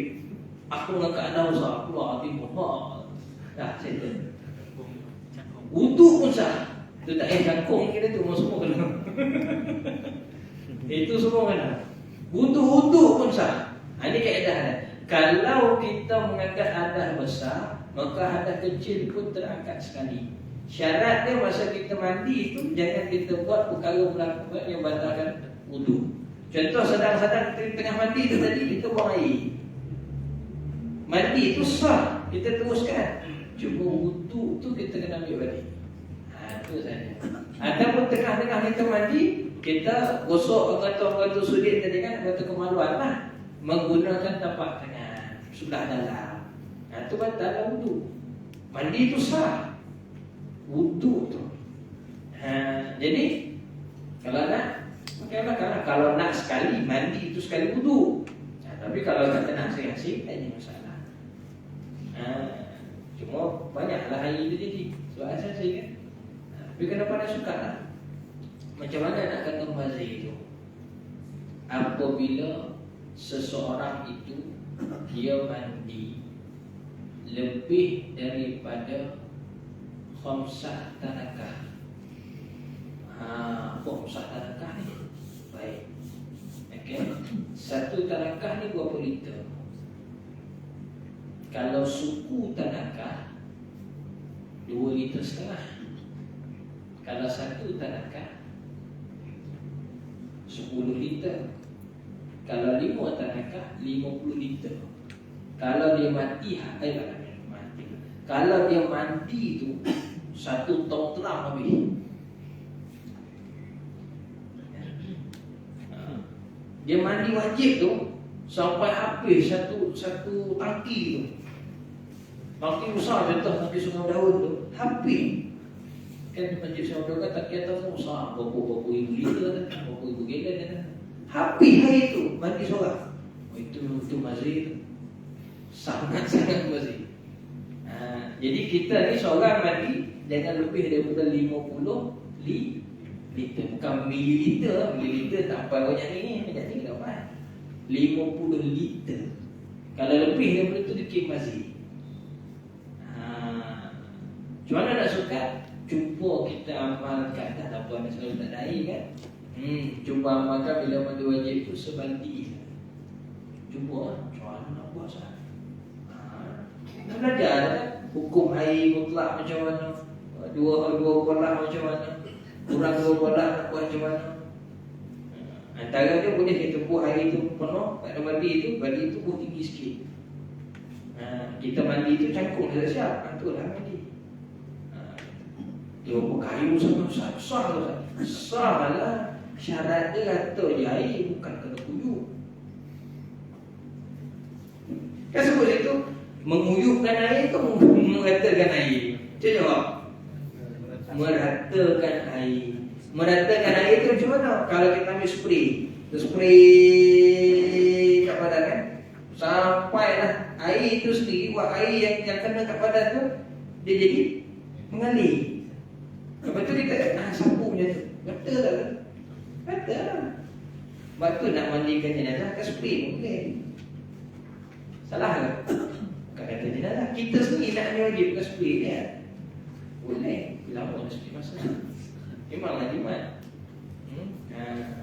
Aku mengangkat nausa, keluar hati mohon. Dah settle. Wudu pun sah. Itu tak payah cangkung kita tu semua kena. Itu semua kena. Wudu pun sah. Ini kaedah dia. Kalau kita menganggap hadas besar, maka hadas kecil pun terangkat sekali. Syaratnya masa kita mandi itu jangan kita buat perkara melakukan yang batalkan wudu. Contoh sedang-sedang kita tengah mandi itu tadi kita buang air. Mandi itu sah, kita teruskan. Cuma wudu tu kita kena ambil balik. Itu saja. Ataupun tengah-tengah kita mandi, kita gosok anggota-anggota sudut tadi kan, anggota kemaluan lah, menggunakan tapak tangan sudah dalam. Itu batal wudu. Mandi itu sah, wudu tu. Jadi kalau nak, makanya kalau nak sekali mandi itu sekali wudu. Tapi kalau kata nak sering-sering, tak ada masalah. Cuma banyaklah air itu jadi. Sebab asal saya kan. Tapi kenapa nak suka lah? Macam mana nak kata mazhab itu? Apabila seseorang itu dia mandi lebih daripada khamsah tanakah. Khamsah tanakah ni baik. Okey. Satu tanakah ni berapa liter? Kalau suku tanakah 2,5 liter. Kalau satu tanakah 10 liter. Kalau 5 tanakah 50 liter. Kalau dia mati, Kalau dia mandi tu 1 tong teram habis. Dia mandi wajib tu sampai habis satu tangki tu. Tangki besar contoh tangki Sungai Daun tu habis. Kan masjid Sungai Daun kan tak kira tahu besar berapa ribu liter kan, berapa ribu gallon kan. Habis hari tu mandi seorang. Itu masjid sangat-sangat masjid. Jadi kita ni seorang mandi jangan lebih daripada 50 liter. Bukan mililiter. Mililiter tak apa banyak ni. Banyak ni tak apa. 50 liter. Kalau lebih daripada tu dikira masjid. Macam mana nak suka? Cuba kita amalkan. Tak apa, selalu tak ada air kan. Cuba amalkan bila mandi wajib tu sebandi. Cuba macam mana nak buat sah. Kita belajar kan hukum air mutlak macam mana, dua bola macam mana, kurang 2 bola nak buat macam mana. Antara dia boleh kita buat air tu penuh pada mandi tu buat tinggi sikit. Kita mandi tu cangkuk dah siap, anturlah mandi. Dia buat kayu sangat besar lah. Syarat dia kata je air bukan kena kuyup. Kan sebut itu menguyupkan air ke meratakan air? Cuba jawab. Meratakan air. Meratakan air tu macam mana? Kalau kita ambil spray kat badan kan, sampailah air tu sendiri, buat air yang kena kat badan tu dia jadi mengalir. Lepas tu kita sapu macam tu. Betul tak? Betul lah. Sebab tu nak mandikan jenazah ke spray pun boleh. Salah ke? Bukan kata jenazah. Kita sendiri nak ambil wajib ke spray dia. Boleh. Lama dah sikit masa. Memanglah jimat.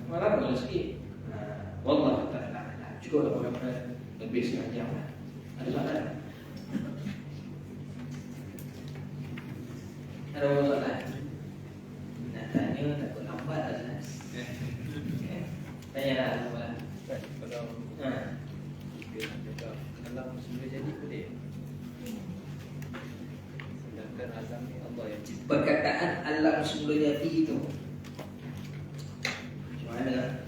Lama dah sikit. Wallah ta'ala. Cukup lah berapa lebih setengah jam lah. Ada soalan? Ada soalan? Nak tanya takut lambat lah. Tanya lah lambat. Kalau sudah jadi boleh. Sedangkan azam ni Allah yang cipta. Perkataan alam semula jadi itu macam mana?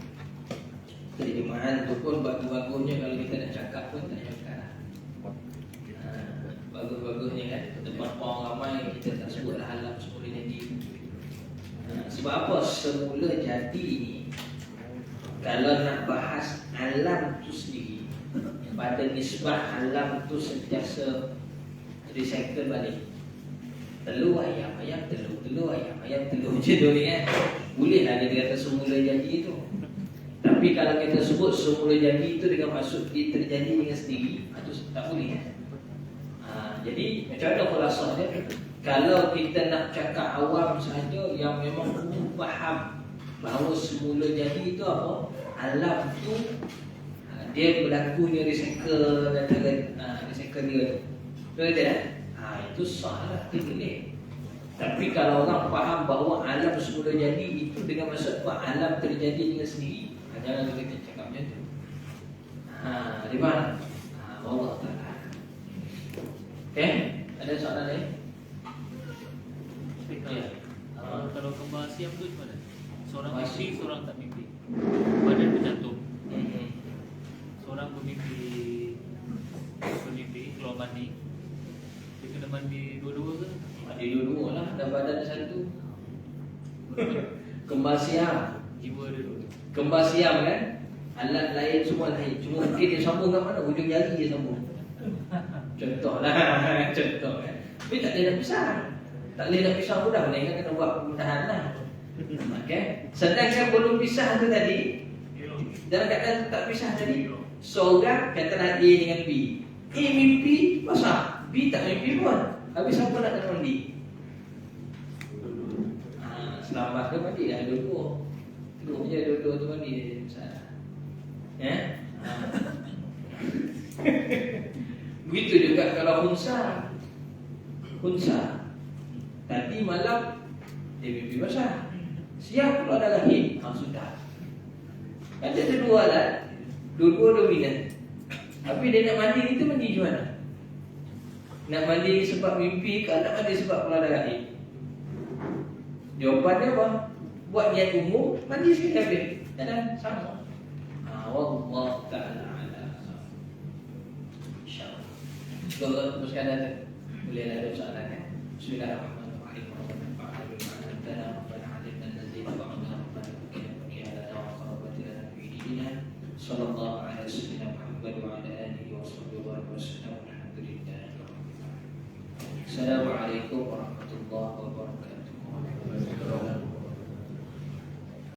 Terjemahan tu pun bagus-bagusnya kalau kita nak cakap pun tak cakap. Bagus-bagusnya kan tempat orang ramai kita tak sebut lah alam semula jadi. Sebab apa semula jadi ni? Kalau nak bahas alam tu sendiri, pada nisbah alam tu sentiasa recycle balik. Telur ayam telur ayam telur je tu ni kan. Bolehlah dia kata semula jadi tu. Tapi kalau kita sebut semula jadi itu dengan maksud dia terjadi dengan sendiri, itu tak boleh. Jadi macam mana khulasah dia? Kalau kita nak cakap awam saja yang memang faham bahawa semula jadi itu apa? Alam tu dia berlakunya recycle recycle dia tu. Betul tak? Itu sah lah, itu boleh. Tapi kalau orang faham bahawa alam semula jadi itu dengan maksud apa? Alam terjadi dengan sendiri, jangan kita cakap macam tu. Di mana? Allah Ta'ala. Okay? Ada soalan lain? Ya. Kalau kembar siam tu macam mana? Seorang mimpi, seorang tak mimpi. Badan berjatuh. Seorang bermimpi keluar mandi. Dia kena mandi dua-dua ke? Mandi dua-dua lah, dah badan satu. Kembar siam. Jiwa dia dulu. Kembar siam kan? Alat lain semua lain. Cuma mungkin dia sambung kat mana? Ujung jari dia sambung. Contoh lah. Contoh kan. Tapi tak boleh nak pisah. Tak boleh nak pisah mudah. Mereka kena buat pemudahan lah. Okay. Sedangkan belum pisah tu tadi, dalam keadaan tak pisah tadi, seorang katalah A dengan B. A mimpi basah, B tak mimpi pun. Habis siapa nak kena mandi? Selamat ke mandi dah dua-dua. Terus je dua-dua tu mandi dia besar. Ya? Begitu juga kalau hunsa. Tadi malam dia mimpi basah. Siap pula ada lahir. Sudah. Ada dua alat. Dua-dua dominan. Tapi dia nak mandi itu mandi macam mana? Nak mandi sebab mimpi ke nak mandi sebab keluar darah haid? Jawapannya apa? Buat niat umum, mandi sekali habis. Dan sama. Wallahu ta'ala ala. InsyaAllah. Kalau teruskan ada boleh ada soalan ya. Bismillahirrahmanirrahim. Sallallahu alaihi wasallam Muhammad wa ala alihi wa sahbihi wa sallam. Alhamdulillah. Assalamualaikum warahmatullahi wabarakatuh.